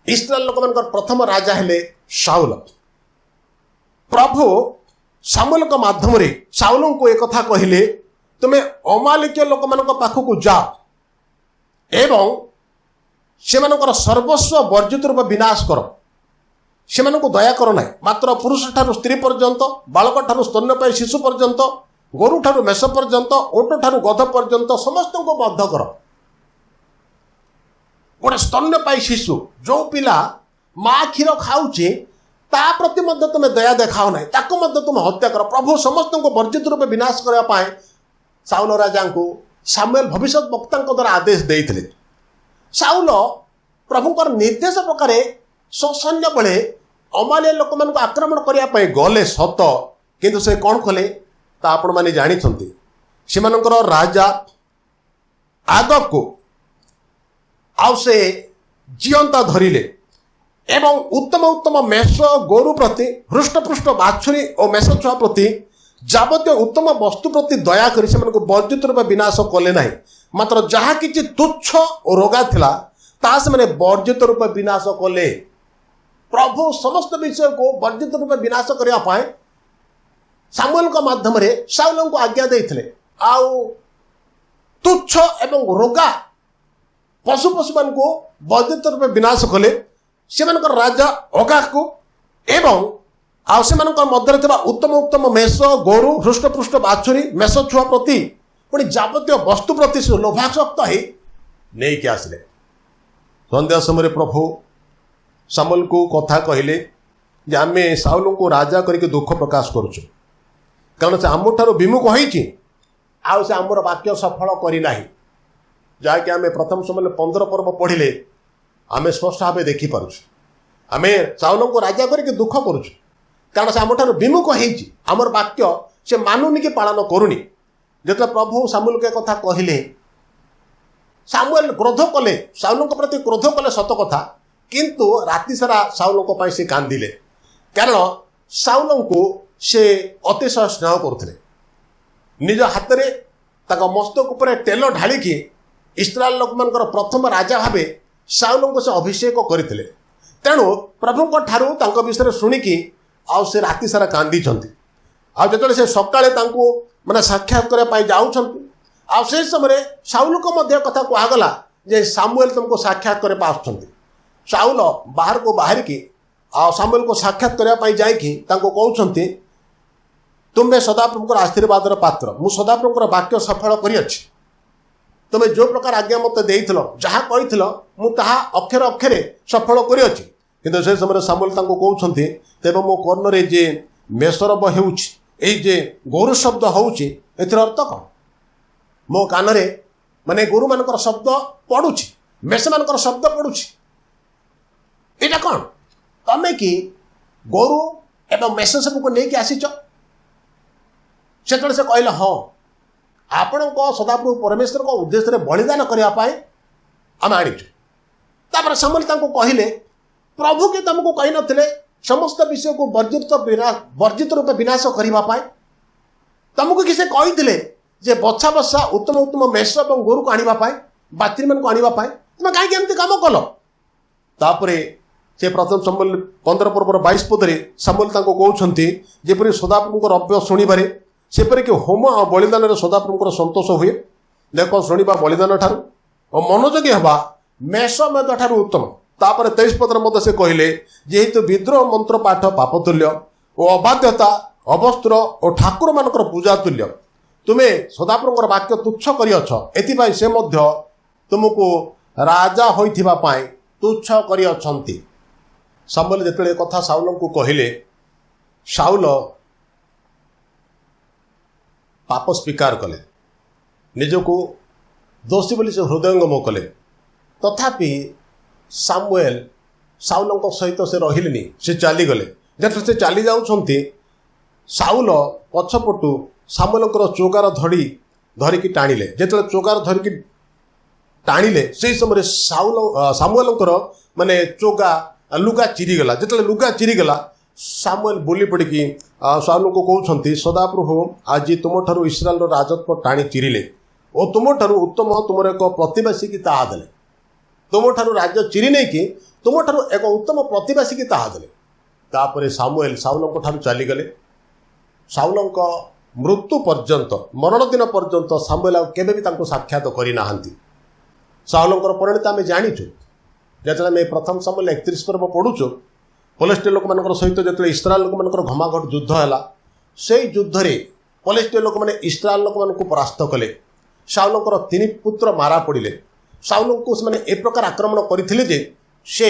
ଇସ୍ରାଏଲ ଲୋକମାନଙ୍କର ପ୍ରଥମ ରାଜା ହେଲେ ସାଉଲ। ପ୍ରଭୁ ସାମୁଏଲଙ୍କ ମାଧ୍ୟମରେ ସାଉଲଙ୍କୁ ଏକଥା କହିଲେ, ତୁମେ ଅମାଲିକୀୟ ଲୋକମାନଙ୍କ ପାଖକୁ ଯାଅ ଏବଂ ସେମାନଙ୍କର ସର୍ବସ୍ୱ ବର୍ଜିତ ରୂପେ ବିନାଶ କର। ସେମାନଙ୍କୁ ଦୟା କର ନାହିଁ, ମାତ୍ର ପୁରୁଷ ଠାରୁ ସ୍ତ୍ରୀ ପର୍ଯ୍ୟନ୍ତ, ବାଳକ ଠାରୁ ସ୍ତନ୍ୟପାୟୀ ଶିଶୁ ପର୍ଯ୍ୟନ୍ତ, ଗୋରୁ ଠାରୁ ମେଷ ପର୍ଯ୍ୟନ୍ତ, ଓଟ ଠାରୁ ଗଧ ପର୍ଯ୍ୟନ୍ତ ସମସ୍ତଙ୍କୁ ବଦ୍ଧ କର। ଗୋଟେ ସ୍ତନ୍ୟପାୟୀ ଶିଶୁ, ଯେଉଁ ପିଲା माँ क्षीर खाऊे ता प्रति मध्य तुम दया देखाओ ना ताको मध्य तुम हत्या कर। प्रभु समस्त को वर्जित रूपे विनाश करने साउल राजा को सामुएल भविष्य वक्ता द्वारा आदेश देते। साउल प्रभुकर निर्देश प्रकार ससैन्य बड़े अमालिया लोक मान आक्रमण करने गले सत किंतु से कौन कले आपण मैंने जानते से राजा आग को आउ से जीवंता धरिले एवं उत्तम उत्तम मेष गोरु प्रति हृष्टपृष्ट बाछुरी और मेष छुआ प्रति जावतीय उत्तम वस्तु प्रति दया कर वर्जित रूप विनाश कले ना मात्र जहाँ कि तुच्छ और रोगा थिला ता से मैंने वर्जित रूप विनाश कले। प्रभु समस्त विषय को वर्जित रूप विनाश करने सामुएल का माध्यम साउल को आज्ञा देते आउ तुच्छ एवं रोगा पशु पशु मान को वर्जित रूप विनाश कले से राजा अगा को एवं आउ से मध्य उत्तम उत्तम मेष गोरु हृष्टपृष्ट बाछुरी मेष छुआ प्रति पुणी जावतीय वस्तु प्रति से लोभासक्त हो नहीं आसिले। संध्या समय प्रभु सामुएल को कथा कहले जे आमे साउल को राजा करके दुख प्रकाश करुचु कारण से आम ठार विमुख होइछि आउ से आमर वाक्य सफल करना जहाँकि आम प्रथम समय 15 पर्व पढ़िले आम स्पष्ट भाव देखिपुँ आम साउल को राजा करके दुख करुचु कारण से आम ठार विमुख होइछि आमर वाक्य से मानुनी कि पालन करूनी। जो प्रभु सामुएल के कथा कहले सामुएल क्रोध कले साउल प्रति क्रोध कले सत कथा किंतु राति सारा साउल से कांदिले कारण साउल को से अतिशय स्नेह करुले निज हाथ में मस्तक उपर तेल ढालिकी इस्राएल लोक मानकर प्रथम राजा भावे साउल को से अभिषेक करते तेणु प्रभु ठारू विषय शुणिकी आउ से राति सारा कांदी जो से सकाळे माने साक्षात करने जाऊँ से समय साउल को मध्य कथा कहगला जे सामुएल तुमको साक्षात करने आसुँच साउल बाहर को बाहर की सामुएल को साक्षात करने जाकि कहते तुम्हें सदाप्रभुकर आशीर्वादर पात्र मु सदाप्रभुकर वाक्य सफल करिअछि तुम्हें जो प्रकार आज्ञा मत देइथिलो जहाँ कहिथिलो मु ताहा अक्षर अक्षरे सफल करिअछि किंतु से समय सामुएल कहते तेबे मो कर्णरे जे मेषरब हेउछि एई जे गोरु शब्द होउछि एथर अर्थ कौन मो कानरे माने गोरु मानकर शब्द पड़ुछि मेष मानकर शब्द पड़ुछि एटा कौन तमे कि गोरु एवं मेष सब को लेकिन आसीच से कहले हाँ आपण सदाप्रभु परमेश्वर को उद्देश्य बलिदान करने आम आणीचु सामुएल कहले प्रभु के तुमको कही नथिले समस्त विषय को वर्जित रूप विनाश करने तुमको किसी कही जे बछा बछा उत्तम उत्तम मेष और गोरु को आने बाछुरी मान को आने तुम कहीं एमती कम कल तापर से प्रथम सामुएल 15 पर्वर 22 पदरे सामुएल कहते जेपरी सदाप्रभुकर रव्य शुणवे सेपरी कि होम और बलिदान सदाप्रभुकर संतोष हुए देख शुणा बलिदान ठारू और मनोयोगी हवा मेष मेद ठारू उत्तम। तापर 23 पदर मत से कहले जेहेतु विद्रोह मंत्र पाठ पापतुल्य और अबाध्यता अवस्त्र और ठाकुर मानकर पूजा तुल्य तुम्हें सदाप्रभुकर वाक्य तुच्छ करिअछ एथिपाई से मध्य तुमको राजा होइथिबा पाई तुच्छ करिअछंती। सामुएल जेतले कथा साउल को कहले साउल पाप स्वीकार कले निजको दोषी बोली से हृदयंगम कले तथापि सामुएल साउल सहित से रहिलेनी से चलीगले जब से चली जाउछंती साउल पछपटू सामुएलकर चोगार धड़ी धरिकी टाणिले जेतले चोगार धरिकी टाणिले से समय सामुएलकर माने चोगा लुगा चिरीगला जिते लुगा चिरीगला सामुएल बोली पड़ी साउल को कहते सदाप्रभु आज तुम ठारू इस्राएल राजत्व टाणी चिरीले और तुम ठारू उत्तम तुम एक प्रतिवासी की ताहा देले तुम ठारू राज्य चिरी नहीं कि तुम ठारू एक उत्तम प्रतिवासी की ताहा देले तापर सामुएल साउल ठारू चलीगले साउल मृत्यु पर्यंत मरण दिन पर्यंत सामुएल केबे भी तांको साक्षात करना साउलकर परिणति आम जाचु जो आम प्रथम सामुएल 31 पर्व पढ़ुचु पलेस्टीन लोक मान सहित जो इस्राएल लोक मान घमाघट युद्ध है से युद्ध में पलेस्टीन लोक मैंने इस्राएल लोक मान परास्त कले साउलकर 3 पुत्र मारा पड़े साउल को से ए प्रकार आक्रमण करते से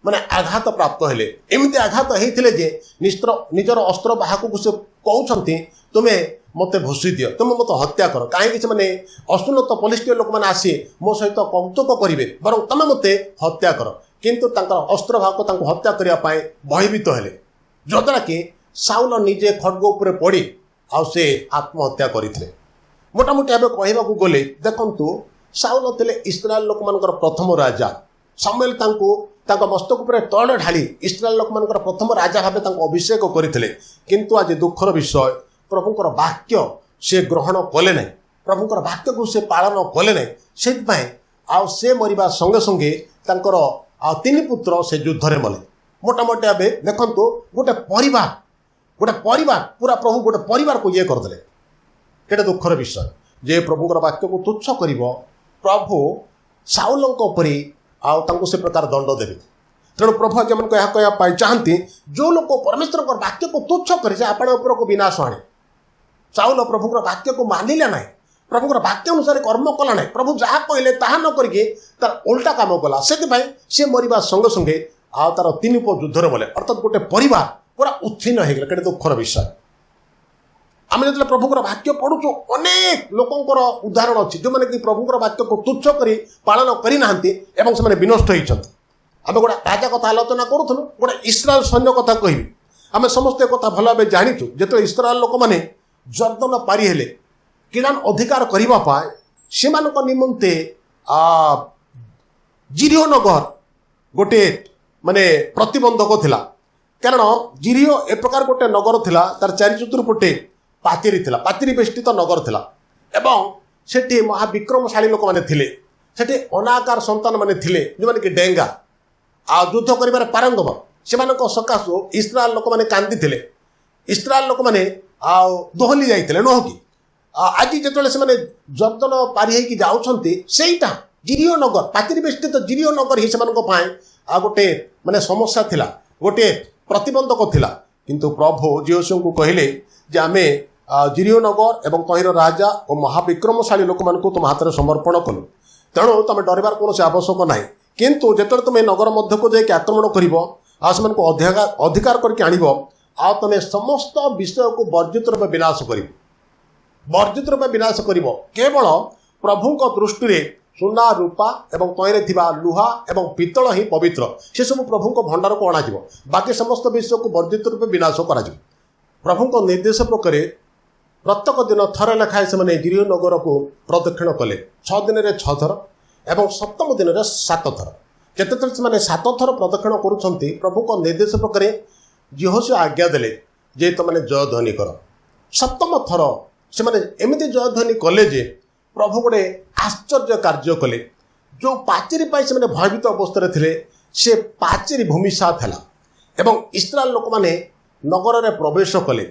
ମାନେ ଆଘାତ ପ୍ରାପ୍ତ ହେଲେ। ଏମିତି ଆଘାତ ହେଇଥିଲେ ଯେ ନିଜର ଅସ୍ତ୍ର ବାହକକୁ ସେ କହୁଛନ୍ତି ତୁମେ ମୋତେ ଭୁଷି ଦିଅ, ତୁମେ ମୋତେ ହତ୍ୟା କର, କାହିଁକି ସେମାନେ ଅସୁନତ ପଲିଷ୍ଟିୟ ଲୋକମାନେ ଆସି ମୋ ସହିତ କୌତୁକ କରିବେ, ବରଂ ତୁମେ ମୋତେ ହତ୍ୟା କର। କିନ୍ତୁ ତାଙ୍କର ଅସ୍ତ୍ର ବାହକ ତାଙ୍କୁ ହତ୍ୟା କରିବା ପାଇଁ ଭୟଭୀତ ହେଲେ, ଯଦ୍ୱାରା କି ସାଉଲ ନିଜେ ଖଡ୍ଗ ଉପରେ ପଡ଼ି ଆଉ ସେ ଆତ୍ମହତ୍ୟା କରିଥିଲେ। ମୋଟାମୋଟି ଭାବେ କହିବାକୁ ଗଲେ ଦେଖନ୍ତୁ, ସାଉଲ ଥିଲେ ଇସ୍ରାଏଲ ଲୋକମାନଙ୍କର ପ୍ରଥମ ରାଜା। ସାମୁଏଲ ତାଙ୍କୁ ତାଙ୍କ ମସ୍ତକ ଉପରେ ତୈଳ ଢାଳି ଇସ୍ରାଏଲ ଲୋକମାନଙ୍କର ପ୍ରଥମ ରାଜା ଭାବେ ତାଙ୍କୁ ଅଭିଷେକ କରିଥିଲେ। କିନ୍ତୁ ଆଜି ଦୁଃଖର ବିଷୟ, ପ୍ରଭୁଙ୍କର ବାକ୍ୟ ସେ ଗ୍ରହଣ କଲେ ନାହିଁ, ପ୍ରଭୁଙ୍କର ବାକ୍ୟକୁ ସେ ପାଳନ କଲେ ନାହିଁ। ସେଥିପାଇଁ ଆଉ ସେ ମରିବା ସଙ୍ଗେ ସଙ୍ଗେ ତାଙ୍କର ଆଉ 3 ପୁତ୍ର ସେ ଯୁଦ୍ଧରେ ମଲେ। ମୋଟାମୋଟି ଭାବେ ଦେଖନ୍ତୁ, ଗୋଟେ ପରିବାର ପୁରା ପ୍ରଭୁ ଗୋଟେ ପରିବାରକୁ ଇଏ କରିଦେଲେ। କେତେ ଦୁଃଖର ବିଷୟ ଯେ ପ୍ରଭୁଙ୍କର ବାକ୍ୟକୁ ତୁଚ୍ଛ କରିବ, ପ୍ରଭୁ ସାଉଲଙ୍କ ଉପରେ ଆଉ ତାଙ୍କୁ ସେ ପ୍ରକାର ଦଣ୍ଡ ଦେବେ। ତେଣୁ ପ୍ରଭୁ ଯେମାନଙ୍କୁ ଏହା କହିବା ପାଇଁ ଚାହାନ୍ତି, ଯେଉଁ ଲୋକ ପରମେଶ୍ୱରଙ୍କର ବାକ୍ୟକୁ ତୁଚ୍ଛ କରେ ସେ ଆପଣ ଉପରକୁ ବିନାଶ ଆଣେ। ସାଉଲ ପ୍ରଭୁଙ୍କର ବାକ୍ୟକୁ ମାନିଲେ ନାହିଁ, ପ୍ରଭୁଙ୍କର ବାକ୍ୟ ଅନୁସାରେ କର୍ମ କଲା ନାହିଁ, ପ୍ରଭୁ ଯାହା କହିଲେ ତାହା ନ କରିକି ତାର ଓଲଟା କାମ କଲା। ସେଥିପାଇଁ ସେ ମରିବା ସଙ୍ଗେ ସଙ୍ଗେ ଆଉ ତାର 3 ପୁଅ ଯୁଦ୍ଧରେ ମଲେ, ଅର୍ଥାତ୍ ଗୋଟେ ପରିବାର ପୁରା ଉଚ୍ଛିନ୍ନ ହେଇଗଲା। କେତେ ଦୁଃଖର ବିଷୟ। ଆମେ ଯେତେବେଳେ ପ୍ରଭୁଙ୍କର ବାକ୍ୟ ପଢୁଛୁ, ଅନେକ ଲୋକଙ୍କର ଉଦାହରଣ ଅଛି ଯେଉଁମାନେ କି ପ୍ରଭୁଙ୍କର ବାକ୍ୟକୁ ତୁଚ୍ଛ କରି ପାଳନ କରିନାହାନ୍ତି ଏବଂ ସେମାନେ ବିନଷ୍ଟ ହେଇଛନ୍ତି। ଆମେ ଗୋଟେ ରାଜା କଥା ଆଲୋଚନା କରୁଥିଲୁ, ଗୋଟେ ଇସ୍ରାଏଲ ସୈନ୍ୟ କଥା କହିବି। ଆମେ ସମସ୍ତେ କଥା ଭଲ ଭାବେ ଜାଣିଛୁ, ଯେତେବେଳେ ଇସ୍ରାଏଲ ଲୋକମାନେ ଜର୍ଦ୍ଦନ ପାରି ହେଲେ କିଣାନ ଅଧିକାର କରିବା ପାଇଁ, ସେମାନଙ୍କ ନିମନ୍ତେ ଜିରିଓ ନଗର ଗୋଟିଏ ମାନେ ପ୍ରତିବନ୍ଧକ ଥିଲା। କାରଣ ଜିରିଓ ଏ ପ୍ରକାର ଗୋଟେ ନଗର ଥିଲା, ତାର 4 ଚତୁର୍ପଟେ ପାଚେରୀ ଥିଲା, ପାଚେରୀ ବେଷ୍ଟିତ ନଗର ଥିଲା ଏବଂ ସେଠି ମହାବିକ୍ରମଶାଳୀ ଲୋକମାନେ ଥିଲେ। ସେଠି ଅନାକାର ସନ୍ତାନମାନେ ଥିଲେ ଯେଉଁମାନେ କି ଡେଙ୍ଗା ଆଉ ଯୁଦ୍ଧ କରିବାରେ ପାରଙ୍ଗମ। ସେମାନଙ୍କ ସକାଶୁ ଇସ୍ରାଏଲ ଲୋକମାନେ କାନ୍ଦିଥିଲେ, ଇସ୍ରାଏଲ ଲୋକମାନେ ଆଉ ଦୋହଲି ଯାଇଥିଲେ ନୁହଁ କି। ଆଜି ଯେତେବେଳେ ସେମାନେ ଜର୍ଦ୍ଦନ ପାରି ହେଇକି ଯାଉଛନ୍ତି, ସେଇଟା ଜିରିଓ ନଗର, ପାଚେରୀ ବେଷ୍ଟିତ ଜିରିଓ ନଗର ହିଁ ସେମାନଙ୍କ ପାଇଁ ଆଉ ଗୋଟେ ମାନେ ସମସ୍ୟା ଥିଲା, ଗୋଟିଏ ପ୍ରତିବନ୍ଧକ ଥିଲା। କିନ୍ତୁ ପ୍ରଭୁ ଜିହୋଶୁଆଙ୍କୁ କହିଲେ ଯେ ଆମେ ଜିରିଓ ନଗର ଏବଂ ତହିଁର ରାଜା ଓ ମହାବିକ୍ରମଶାଳୀ ଲୋକମାନଙ୍କୁ ତୁମ ହାତରେ ସମର୍ପଣ କଲୁ, ତେଣୁ ତୁମେ ଡରିବାର କୌଣସି ଆବଶ୍ୟକ ନାହିଁ। କିନ୍ତୁ ଯେତେବେଳେ ତୁମେ ନଗର ମଧ୍ୟକୁ ଯାଇକି ଆକ୍ରମଣ କରିବ ଆଉ ସେମାନଙ୍କୁ ଅଧିକାର କରିକି ଆଣିବ, ଆଉ ତୁମେ ସମସ୍ତ ବିଷୟକୁ ବର୍ଜିତ ରୂପେ ବିନାଶ କରିବ। କେବଳ ପ୍ରଭୁଙ୍କ ଦୃଷ୍ଟିରେ ସୁନା ରୂପା ଏବଂ ତହିଁରେ ଥିବା ଲୁହା ଏବଂ ପିତ୍ତଳ ହିଁ ପବିତ୍ର, ସେସବୁ ପ୍ରଭୁଙ୍କ ଭଣ୍ଡାରକୁ ଅଣାଯିବ। ବାକି ସମସ୍ତ ବିଷୟକୁ ବର୍ଜିତ ରୂପେ ବିନାଶ କରାଯିବ। ପ୍ରଭୁଙ୍କ ନିର୍ଦ୍ଦେଶ ପ୍ରକାରେ ପ୍ରତ୍ୟେକ ଦିନ ଥରେ ଲେଖାଏଁ ସେମାନେ ଜିରିଓ ନଗରକୁ ପ୍ରଦକ୍ଷିଣ କଲେ, 6 ଦିନରେ 6 ଥର ଏବଂ 7ମ ଦିନରେ 7 ଥର। ଯେତେବେଳେ ସେମାନେ 7 ଥର ପ୍ରଦକ୍ଷିଣ କରୁଛନ୍ତି, ପ୍ରଭୁଙ୍କ ନିର୍ଦ୍ଦେଶ ପ୍ରକାରେ ଜିହୋଶୁଆ ଆଜ୍ଞା ଦେଲେ ଯେ ତୁମେ ଜୟଧ୍ୱନି କର। 7ମ ଥର ସେମାନେ ଏମିତି ଜୟଧ୍ୱନି କଲେ ଯେ ପ୍ରଭୁ ଗୋଟେ ଆଶ୍ଚର୍ଯ୍ୟ କାର୍ଯ୍ୟ କଲେ। ଯେଉଁ ପାଚେରୀ ପାଇଁ ସେମାନେ ଭୟଭୀତ ଅବସ୍ଥାରେ ଥିଲେ, ସେ ପାଚେରୀ ଭୂମିସାତ ହେଲା ଏବଂ ଇସ୍ରାଏଲ ଲୋକମାନେ ନଗରରେ ପ୍ରବେଶ କଲେ।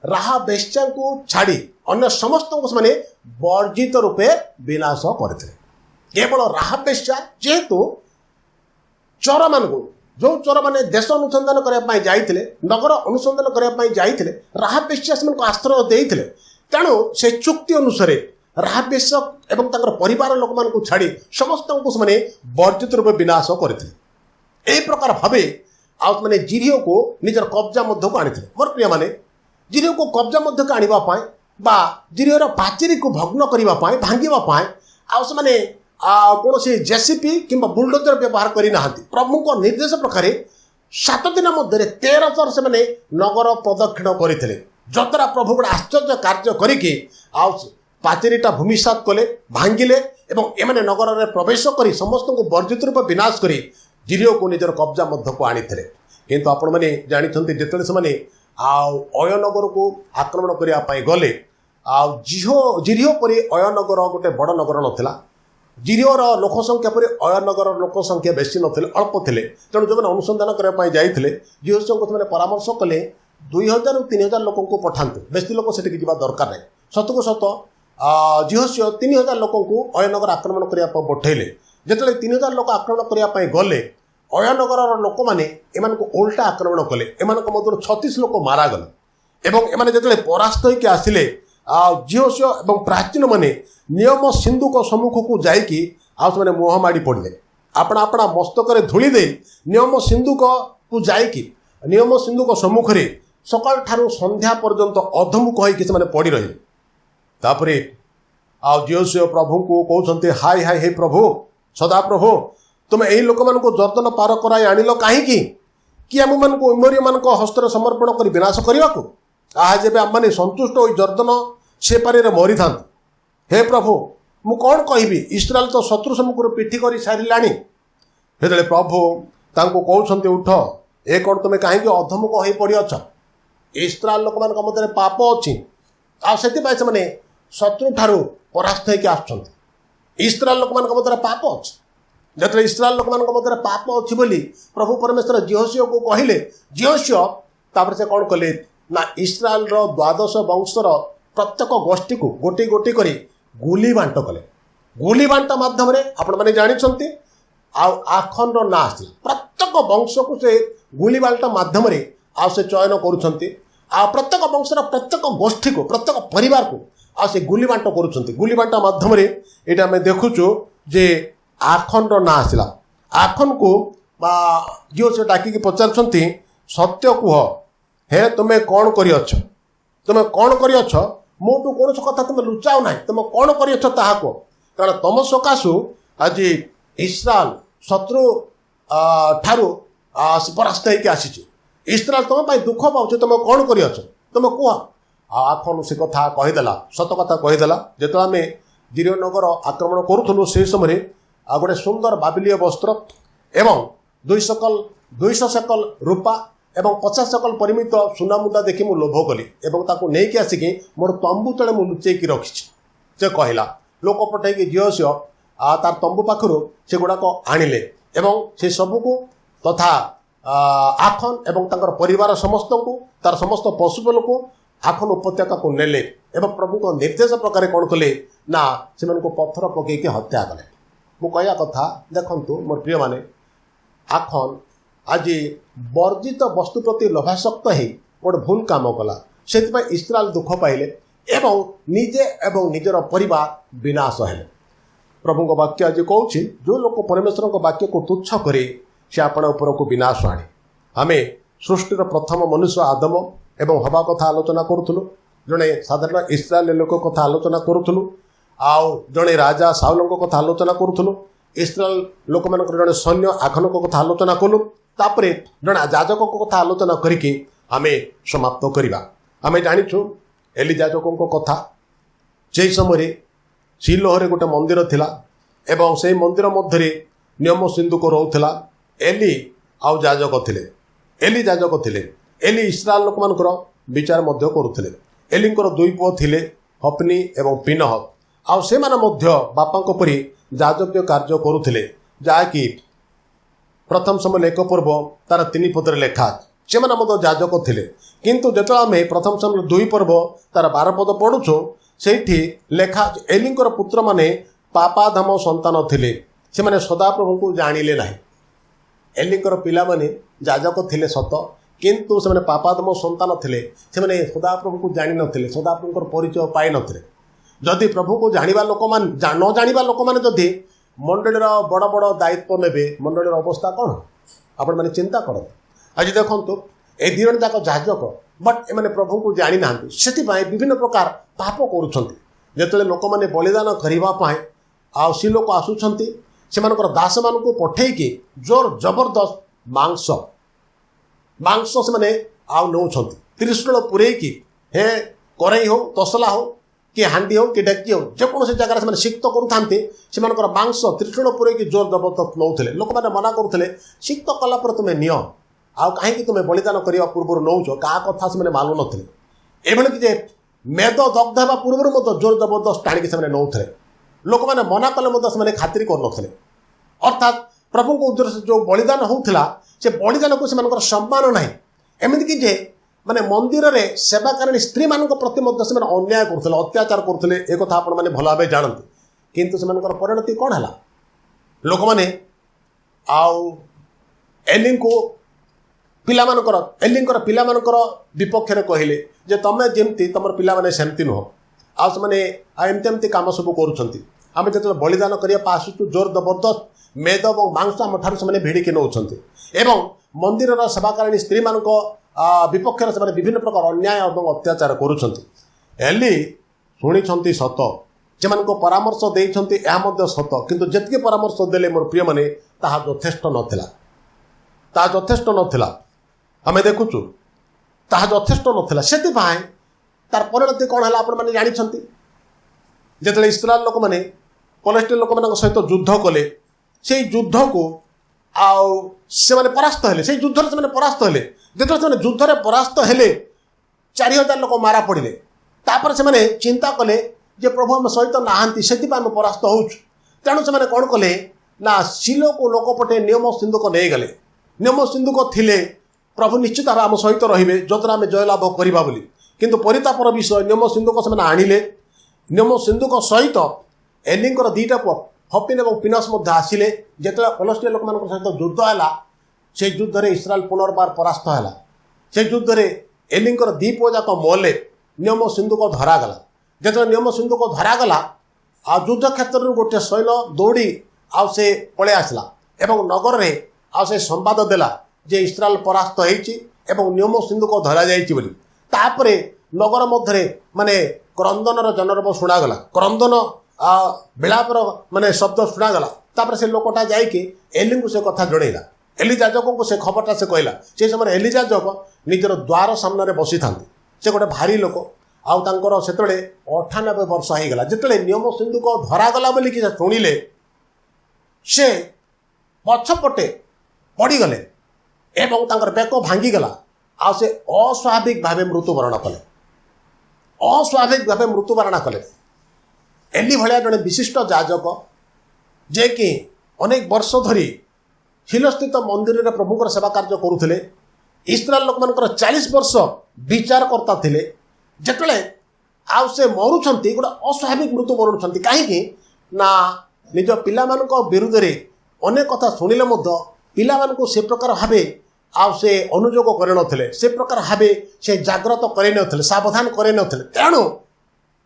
ରାହାବ ବେଶ୍ୟାଙ୍କୁ ଛାଡ଼ି ଅନ୍ୟ ସମସ୍ତଙ୍କୁ ସେମାନେ ବର୍ଜିତ ରୂପେ ବିନାଶ କରିଥିଲେ। କେବଳ ରାହାବ ବେଶ୍ୟା, ଯେହେତୁ ଚୋରମାନଙ୍କୁ, ଯେଉଁ ଚୋରମାନେ ଦେଶ ଅନୁସନ୍ଧାନ କରିବା ପାଇଁ ଯାଇଥିଲେ, ନଗର ଅନୁସନ୍ଧାନ କରିବା ପାଇଁ ଯାଇଥିଲେ, ରାହାବ ବେଶ୍ୟା ସେମାନଙ୍କୁ ଆଶ୍ରୟ ଦେଇଥିଲେ। ତେଣୁ ସେ ଚୁକ୍ତି ଅନୁସାରେ ରାହାବ ବେଶ୍ୟା ଏବଂ ତାଙ୍କର ପରିବାର ଲୋକମାନଙ୍କୁ ଛାଡ଼ି ସମସ୍ତଙ୍କୁ ସେମାନେ ବର୍ଜିତ ରୂପେ ବିନାଶ କରିଥିଲେ। ଏହି ପ୍ରକାର ଭାବେ ଆଉ ସେମାନେ ଜିରିଓକୁ ନିଜର କବ୍ଜା ମଧ୍ୟକୁ ଆଣିଥିଲେ। ମୋର ପ୍ରିୟମାନେ, ଜିରିଓକୁ କବ୍ଜା ମଧ୍ୟକୁ ଆଣିବା ପାଇଁ ବା ଜିରିଓର ପାଚେରୀକୁ ଭଗ୍ନ କରିବା ପାଇଁ, ଭାଙ୍ଗିବା ପାଇଁ ଆଉ ସେମାନେ କୌଣସି ଜେସିପି କିମ୍ବା ବୁଲଡୋଜର ବ୍ୟବହାର କରିନାହାନ୍ତି। ପ୍ରଭୁଙ୍କ ନିର୍ଦ୍ଦେଶ ପ୍ରକାରେ 7 ଦିନ ମଧ୍ୟରେ 13 ଥର ସେମାନେ ନଗର ପ୍ରଦକ୍ଷିଣ କରିଥିଲେ, ଯଦ୍ୱାରା ପ୍ରଭୁ ଗୋଟେ ଆଶ୍ଚର୍ଯ୍ୟ କାର୍ଯ୍ୟ କରିକି ଆଉ ପାଚେରୀଟା ଭୂମିସାତ କଲେ, ଭାଙ୍ଗିଲେ ଏବଂ ଏମାନେ ନଗରରେ ପ୍ରବେଶ କରି ସମସ୍ତଙ୍କୁ ବର୍ଜିତ ରୂପେ ବିନାଶ କରି ଜିରିଓକୁ ନିଜର କବ୍ଜା ମଧ୍ୟକୁ ଆଣିଥିଲେ। କିନ୍ତୁ ଆପଣମାନେ ଜାଣିଛନ୍ତି, ଯେତେବେଳେ ସେମାନେ ଆଉ ଅୟନଗରକୁ ଆକ୍ରମଣ କରିବା ପାଇଁ ଗଲେ, ଆଉ ଜିରିଓ ପରି ଅୟନଗର ଗୋଟେ ବଡ଼ ନଗର ନଥିଲା। ଜିରିଓର ଲୋକ ସଂଖ୍ୟା ପରି ଅୟନଗର ଲୋକ ସଂଖ୍ୟା ବେଶୀ ନଥିଲେ, ଅଳ୍ପ ଥିଲେ। ତେଣୁ ଯେଉଁମାନେ ଅନୁସନ୍ଧାନ କରିବା ପାଇଁ ଯାଇଥିଲେ, ଜିହୋଶୁଆଙ୍କୁ ସେମାନେ ପରାମର୍ଶ କଲେ 2000ରୁ 3000 ଲୋକଙ୍କୁ ପଠାନ୍ତୁ, ବେଶୀ ଲୋକ ସେଠିକି ଯିବା ଦରକାର ନାହିଁ। ସତକୁ ସତ ଜିହୋଶୁଆ 3000 ଲୋକଙ୍କୁ ଅୟନଗର ଆକ୍ରମଣ କରିବା ପାଇଁ ପଠାଇଲେ। ଯେତେବେଳେ 3000 ଲୋକ ଆକ୍ରମଣ କରିବା ପାଇଁ ଗଲେ, ଅୟନଗରର ଲୋକମାନେ ଏମାନଙ୍କୁ ଓଲଟା ଆକ୍ରମଣ କଲେ। ଏମାନଙ୍କ ମଧ୍ୟରୁ 36 ଲୋକ ମାରାଗଲେ ଏବଂ ଏମାନେ ଯେତେବେଳେ ପରାସ୍ତ ହୋଇକି ଆସିଲେ, ଜିହୋଶୁଆ ଏବଂ ପ୍ରାଚୀନମାନେ ନିୟମ ସିନ୍ଧୁକ ସମ୍ମୁଖକୁ ଯାଇକି ଆଉ ସେମାନେ ମୁହଁ ମାଡ଼ି ପଡ଼ିଲେ। आपणा आपणा मस्तक धूली दे नियम सिंधुक को जाइकी नियम सिंधुक सम्मुख में सकाल ठारू संध्या पर्यंत अधमुख होइकि से पड़ी रहे तापर आयोश्य प्रभु को कहते हाय हाय हे प्रभु सदा प्रभु तुम यही लोक मान जर्दन पार कराई आनिल कहीं कि आम मान उमरिय मान हस्तर समर्पण कर विनाश करने को आहा जब आम मैंने संतुष्ट हो जर्दन से पारे मरी था हे प्रभु मु कौन कहबी इस्राएल तो शत्रु सम्मुख पिठी कर सारे से प्रभु तांको कहते उठ ए कौन तुम कहीं अधमुख हो पड़छ इस्राएल लोक मान मध्य पाप अच्छी से शत्रु ठारू परास्त होकर आसुँच इस्राएल लोक मान मध्य पाप अच्छी जो इस्राएल लोक मान मध्य पाप अच्छी बोली प्रभु परमेश्वर जिहोशिया को कहले जिहोशिया तापर से कौन कले ना इस्राएल द्वादश वंशर प्रत्येक गोष्ठी को गोटी गोटी कर गुली बांट कले गुली बांट मध्यम आपण मैंने जानते आखन ना आसला प्रत्येक वंश को से गुली बांट मध्यम से चयन करुँच प्रत्येक वंशर प्रत्येक गोष्ठी को प्रत्येक परिवार को से गुली बांट करुँच गुली बांट मध्यम ये आम देखुचु जे आखन ना आसला आखन को जो से डाकिकी पचार सत्य कुह हे तुम्हें कौन करियछ तुम कौन करियछ मोटू कौन कथा तुम लुचाओ ना तुम कौन करियछ ताहा को कारण तुम सकाशु आज इस्राएल शत्रु ठारू परास्त होकर आसी इस्राएल तुम दुख पाच तुम कौन करियछ तुम कुह आखन से कथा कहीदेला सत कथा कहीदेला जो आम दीरनगर आक्रमण करूँ से समय गोटे सुंदर बाबिलीय वस्त्र एवं 200 शकल रूपा एवं 50 शकल परिमित सुना मुद्दा देखी मुझे लोभ कली और नहीं आसिकी मोर तंबू तले मुझे लुचेक रखी से कहला लोक पठेक झील तार तंबू पाखर से गुड़ाक आणिले एवं से सबको तथा आखन एवं तांकर परिवार समस्त को तार समस्त पशुपल को आखन उपत्यका को नेले एवं प्रभु को निर्देश प्रकार कौन कले ना से पत्थर पकईक हत्या कले मु कहया कथा देखंतु मोर प्रिय माने आखन आज वर्जित वस्तु प्रति लोभासक्त हो गोटे भूल काम कला से इस्राएल दुख पाइले एवं निजे एवं निजर परिवार विनाश है प्रभु वाक्य आज कहूँ जो लोग परमेश्वर वाक्य को तुच्छ करे से आपण उपर को विनाश आने आम सृष्टिर प्रथम मनुष्य आदम एवं हवा कथा आलोचना करूँ जड़े साधारण इस्राएल लोक कथा आलोचना करूँ आउ जड़े राजा साउल कथा आलोचना करूँ इस्राएल लोक मान जड़े सैन्य आखन कथा आलोचना कलु तापर जड़े याजक कथा आलोचना करके आम समाप्त करवा आम जाचु एली याजकों कथा से समय शिलोहरे गोटे मंदिर थिला एवं से मंदिर मध्य नियम सिंधुक रोला एली आउ याजक थिले एली याजक थिले एली इस्राएल लोक मानकर विचार मध्य करुले एलिंकर दुई पुओ थिले हपनी एवं पिनहत आउ से माने मध्य बापा परी याजकीय कार्य करुले जहाँकि प्रथम समय एक पर्व तार 3 पदर लेखा से याजक थिले किंतु जो आम प्रथम समय 2 पर्व तार 12 पद पढ़ुछु से लेखा एलिंकर पुत्र माने पापाधम संतान थिले से माने सदाप्रभु को जानिले ना एलिंकर पिला माने याजक थिले सत किंतु से पापाधम संतान थिले से सदाप्रभु को जानि नथिले सदाप्रभुଙ୍କର परिचय पाई नथिले जदि प्रभु को जानिबा लोक मान न जानिबा लोक माने जदि मंडलीर बड़ बड़ दायित्व नेबे मंडलीर अवस्था कौन आपण माने चिंता कर आज देखंतु ए दिरण जाक याजक बट एमाने प्रभु को जानि नांती सेति विभिन्न प्रकार पाप करूछंती जेतले लोक माने बलिदान करिबा पाए आ सी लोक आसुछंती सेमानकर दास मानकु पठेइके जोर जबरदस्त मांस से माने आउ नौछंती त्रिशूल पुरेकी हे करई हो तसला हो कि हांडी हो कि डेक्ची हो जेकोसी जगह से सिक्त करुँचे मांस त्रिशूल पुरेकी जोर जबरदस्त नौले लोक मैंने मना करुले सिक्त कलापर तुम्हें निय आउ कहीं तुम्हें बलिदान करने पूर्व नौच क्या कथा से मानु नी एभली कि मेद दग्ध होगा पूर्व जोर जबरदस्त टाणी से नौले लोक मैंने मना कले खातिर कर अर्थात प्रभु को उद्देश्य जो बलिदान होता से बलिदान को से सम्मान ना एमती कि जे माने मंदिर रे सेवाकारिणी स्त्री मान प्रति से अन्याय करुले अत्याचार करुले एक कथा आपण मैंने भल भाव जानते किंतु से परिणति कौन है लोक मैंने आउ एली को एलिंकर पिलामानकर विपक्ष में कहले जे तमें जमती तुम पिलाने सेमती नुह आउ से एमती एमती कम सब करुँच आम जो बलिदान करने आसुचु जोर जबरदस्त मेद और मांस आम से भिड़िकी नौकरी एवं मंदिर सेवाकारिणी स्त्री मान विपक्ष से विभिन्न प्रकार अन्याय और अत्याचार करुँच शुणी सत से परामर्श देते सत किंतु जितकी परामर्श देले मोर प्रिय मैंने ताहा यथेष्ट नाला यथेष्ट नाला आम देखुचु ताहा यथेष्ट नाला से तार परिणति कौन है आपण मैंने जानते जो इस्राएल लोक मैंने पलेस्टाइन लोक मान सहित युद्ध कले से युद्ध को आने परास्त हेले से युद्ध से परास्त हेले जो युद्ध में परास्त हेले 4000 लोक मारा पड़े तापर से चिंता कले जे प्रभु आम सहित नहांती से परास्त हो तेणु से कौन कले ना शिलो को लोकपटे नियम सिंधुक नहीं गले नियम सिंधुक थिले प्रभु निश्चित आम सहित रे जद्रा आम जयलाभ करवा बोली किंतु परितापर विषय नियम सिंधुक से आणिले नियम सिंधुक सहित एलिंकर 2टा पुआ हपिन और पिनस आसिले जिते पलेस्टाइन लोक मान सहित युद्ध है से युद्ध में इस्राएल पुनर्बार परास्त है से युद्ध में एलिंकर 2 पुआ जाक मले नियम सिंधुक धरागला जो नियम सिंधुक धरागला आ युद्ध क्षेत्र गोटे सैन्य दौड़ी से पलि आसला एवं नगर में से संवाद देला जे इस्राएल परास्त हो नियम सिंधुक धरा जाइए तापरे नगर मध्य माने क्रंदन जनरब शुणागला क्रंदन विलापर माने शब्द शुणागला तापर से लोकटा जाइए एली को से कथा जड़ेला एली जाजक को से खबरटा से कहला से समय एली जाजक निजर द्वार सामने बसी था से गोटे भारी लोक आउर से 98 वर्ष होगला जिते नियम सिंधुक धरागला बोलिकी शुणिले से पछपटे पड़गले एवं बेक भांगीगला आ से अस्वाभाविक भाव मृत्युवरण कले अस्वाभाविक भाव मृत्युवरण कले एली भाया जड़े विशिष्ट जाजक जे कि अनेक वर्ष धरी हिलस्थित मंदिर में प्रभुकर सेवा कार्य करुले इस्राएल लोक मान 40 वर्ष विचारकर्ता थे जिते से मरुंट गोटे अस्वाभाविक मृत्यु मरुंट कहीं ना निज पिला विरुद्ध में अनेक कथा शुणिले पिला से प्रकार भाव से अनुयोग करे से प्रकार भाव से जाग्रत करे सावधान करे तेणु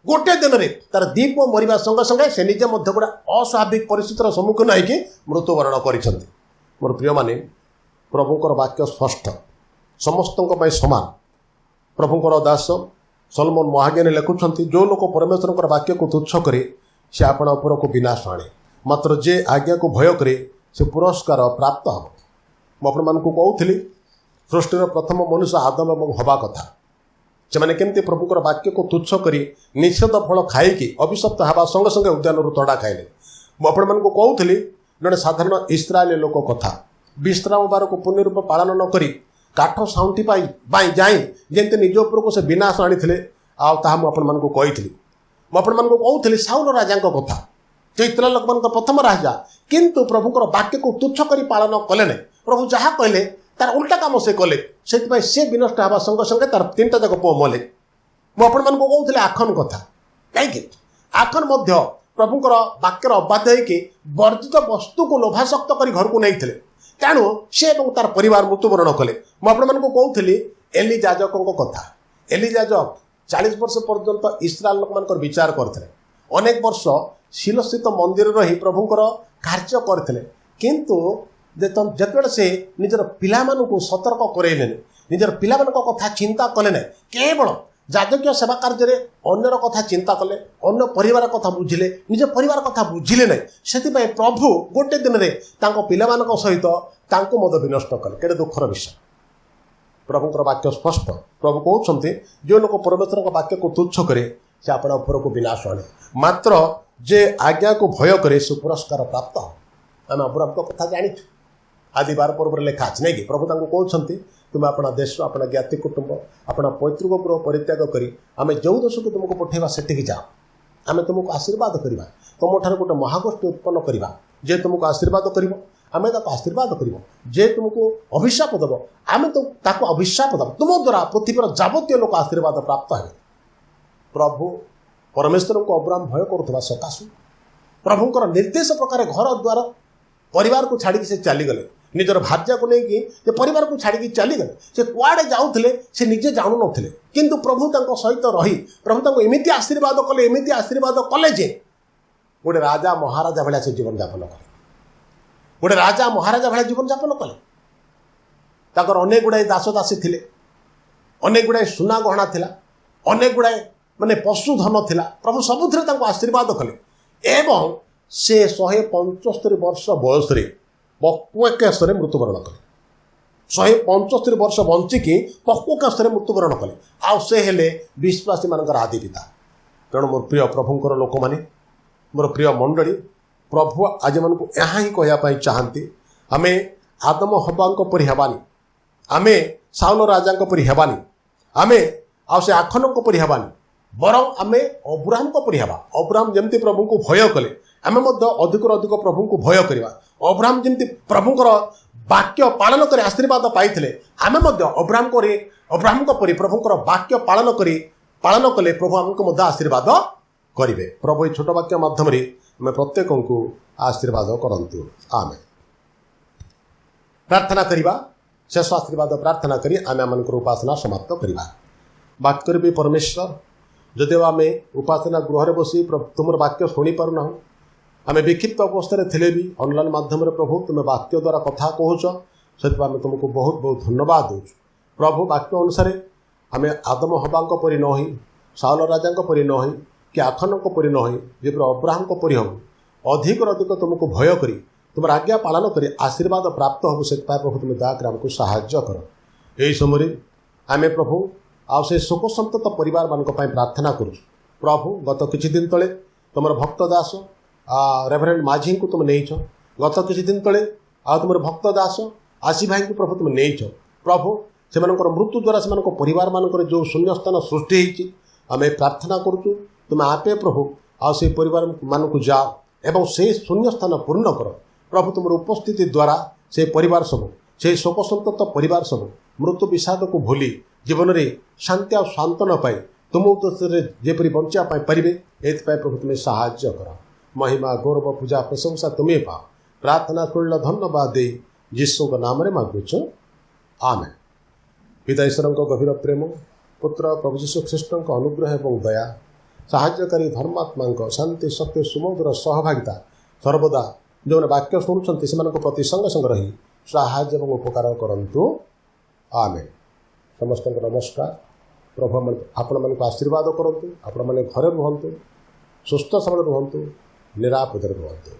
गोटे दिन में तार 2 पुआ मरवा संगे संगे से निजे गोटे अस्वाभाविक परिस्थितिर सम्मुखीन होगी मृत्युवरण कर मोर प्रिय माने प्रभुकर वाक्य स्पष्ट समस्त समान प्रभुकर दास सलमन महाज्ञानी लिखुंट जो लोक परमेश्वर वाक्य को तुच्छ करे से आपण उपर को विनाश आने मात्र जे आज्ञा को भय करे से पुरस्कार प्राप्त हम मुझे आपको कहूली सृष्टिर प्रथम मनुष्य आदम और हवा कथा से मैंने केमती प्रभुकर वाक्य को तुच्छ कर निषेध फल खाई अभिशप्त हवा संगे संगे उद्यान तड़ा खाइले मुझे आपको कहूली जड़े साधारण इस्राएली लोक कथा विश्राम बार को पुण्य रूप पालन न करी काठ साउंटी जाए जमी निज उपरको से विनाश आनी आपको कही कहूली साउल राजा कथा जो इस्राएल लोक मान प्रथम राजा किंतु प्रभुकर वाक्य को तुच्छ कर पालन कले ना प्रभु जहाँ कहले तार उल्टा काम से कले से विनष्ट हवा संगे संगे तार 3टा जाक पुओ मले मुझे आपको कहूली आखन कथा कहीं आखन प्रभुकर वाक्यर अबाध्य होगी वर्जित वस्तु को लोभासक्त कर घर को नहीं तेणु से तार परिवार मृत्युवरण कले मुझे कहूली एली जाजक कथा एली जाजक 40 वर्ष पर्यंत इस्राएल लोक मान विचार करते अनेक वर्ष शिलस्थित मंदिर रही प्रभुकर कार्य करते किंतु जिते से निजर पिला सतर्क करैले निजर पिला कथा चिंता कले ना केवल जाजकीय सेवा कार्य अन्यर कथा चिंता कले अन्य परिवार कथा बुझिले निज परिवार कथा बुझिले ना से प्रभु गोटे दिन में पिला सहित मद विनष्ट कले केड़े दुखर विषय प्रभुकर वाक्य स्पष्ट प्रभु कहते जो लोग परमेश्वर वाक्य को तुच्छ करे से आपण उपर को विनाश आने मात्र जे आज्ञा को भय करे से पुरस्कार प्राप्त आम अब्राहम कथा जानी आदि 12 पर्व लेखा अच्छे नहीं कि प्रभु कहते तुम अपना देश अपना ज्ञाति कुटुंब अपना पैतृक गृह परित्याग करी आम जो देश को तुमको पठेवा सेठी जाओ आम तुमको आशीर्वाद करवा तुम ठार गोटे महागोष्ठी उत्पन्न करवा जे तुमको आशीर्वाद कर आम आशीर्वाद कर जे तुमको अभिशाप दब आम तो अभिशाप दब तुम द्वारा पृथ्वीर जावतीय लोक आशीर्वाद प्राप्त है प्रभु परमेश्वर को अब्राहम भय करुवा सकाशु प्रभुकर निर्देश प्रकार घर द्वार परिवार को छाड़ी से चलीगले निजर भार्या को लेकिन परिवार को छाड़ी चलीगले से कुआड़े जाऊे से निजे जाणु नथिले किंतु प्रभु सहित रही प्रभु एमती आशीर्वाद कले जे गोटे राजा महाराजा भाया से जीवन यापन कले गोटे राजा महाराजा भाई जीवन यापन कले ताकर अनेक गुड़ाए दास दासी थिले अनेक गुड़ाए सुना गहना थिला अनेक गुड़ाए माने पशुधन थिला प्रभु सबुथिरे तांको आशीर्वाद कले एवं से 175 वर्ष बयस पक्वकेशरे मृत्युवरण कले 175 वर्ष बंचिकी पक्वकेशरे मृत्युवरण कले आ से हेले विश्वासी मानकर आदि पिता। तेणु मोर प्रिय प्रभुंकर लोक माने मोर प्रिय मंडली प्रभु आज मन को यहाँ ही कहवाई चाहती आमे आदम हवांक परी हेबानी आमे साउल राजा परी हेबानी आमे आ से आखन परी हेबानी बरं आमे अब्राहम परी हेबा। अब्राहम जमती प्रभु को भय कले आमे मध्य अधिक अधिक प्रभु को भय करवा। अब्राहम जमती प्रभुंकर वाक्य पालन कर आशीर्वाद पाइथिले आमे मध्य अब्राहम परी प्रभुंकर वाक्य पालन कले प्रभु आमको मध्य आशीर्वाद करिवे। प्रभु छोट वाक्य माध्यम आम प्रत्येक को आशीर्वाद करंतु आमे प्रार्थना करिबा। शेष आशीर्वाद प्रार्थना करी आमे आमनकर उपासना समाप्त करिबा। बात करिबे परमेश्वर जदि आम उपासना गृह बसी तुम वाक्य शुणी पारना आम विक्षिप्त अवस्था थे भी ऑनलाइन माध्यम प्रभु तुम वाक्य द्वारा कथा कहूच से आम तुमको बहुत बहुत धन्यवाद दूँ प्रभु। वाक्य अनुसार आम आदम हवांक परी न हो साउल राजा परी न हो कि आखन परी न हो जे अब्राहम परी हम अधिक तुमको भय करी तुम आज्ञा पालन करी आशीर्वाद प्राप्त हो से प्रभु तुम दयाकर आमको साहाय्य कर। यही समय आम प्रभु आउ से शोक संतप्त परिवार मान प्रार्थना करूँ प्रभु। गत किछि दिन तले तुम भक्त दास रेभरेंड माझी को तुम नहीं गत किछि दिन तले आ तुम भक्त दास आशी भाई को प्रभु तुम नहीं प्रभु से मृत्यु द्वारा से परिवार मानकर जो शून्य स्थान सृष्टि होती आम प्रार्थना करूँ तुम आपे प्रभु आ से परिवार मान को जाओ एवं से शून्य स्थान पूर्ण कर प्रभु तुम उपस्थिति द्वारा से परिवार सब से शोक संतप्त परिवार सब मृत्यु विषाद को भूली जीवन में शांति और सांत्वना पाई तुम उद्देश्य जेपरी बंचा पारे एपाई प्रभु तुम्हें साहाय्य कर। महिमा गौरव पूजा प्रशंसा तुम्हें पाओ प्रार्थना शुणल धन्यवाद दे यीशु नाम मागुच आमेन। पिता ईश्वर गभीर प्रेम पुत्र प्रभु यीशु ख्रीष्ट अनुग्रह और दया साहाय्यकारी धर्मात्मा शांति शक्ति सुमधुर सहभागिता सर्वदा जो वाक्य शुणुंट से प्रति संग संग रही साहाय्य और उपकार करंतु आमेन। समस्त नमस्कार प्रभु आपण मान आशीर्वाद करंतु आपण मैंने घरे रुहतु सुस्थ सबल रुहतु निरापद रुहतु।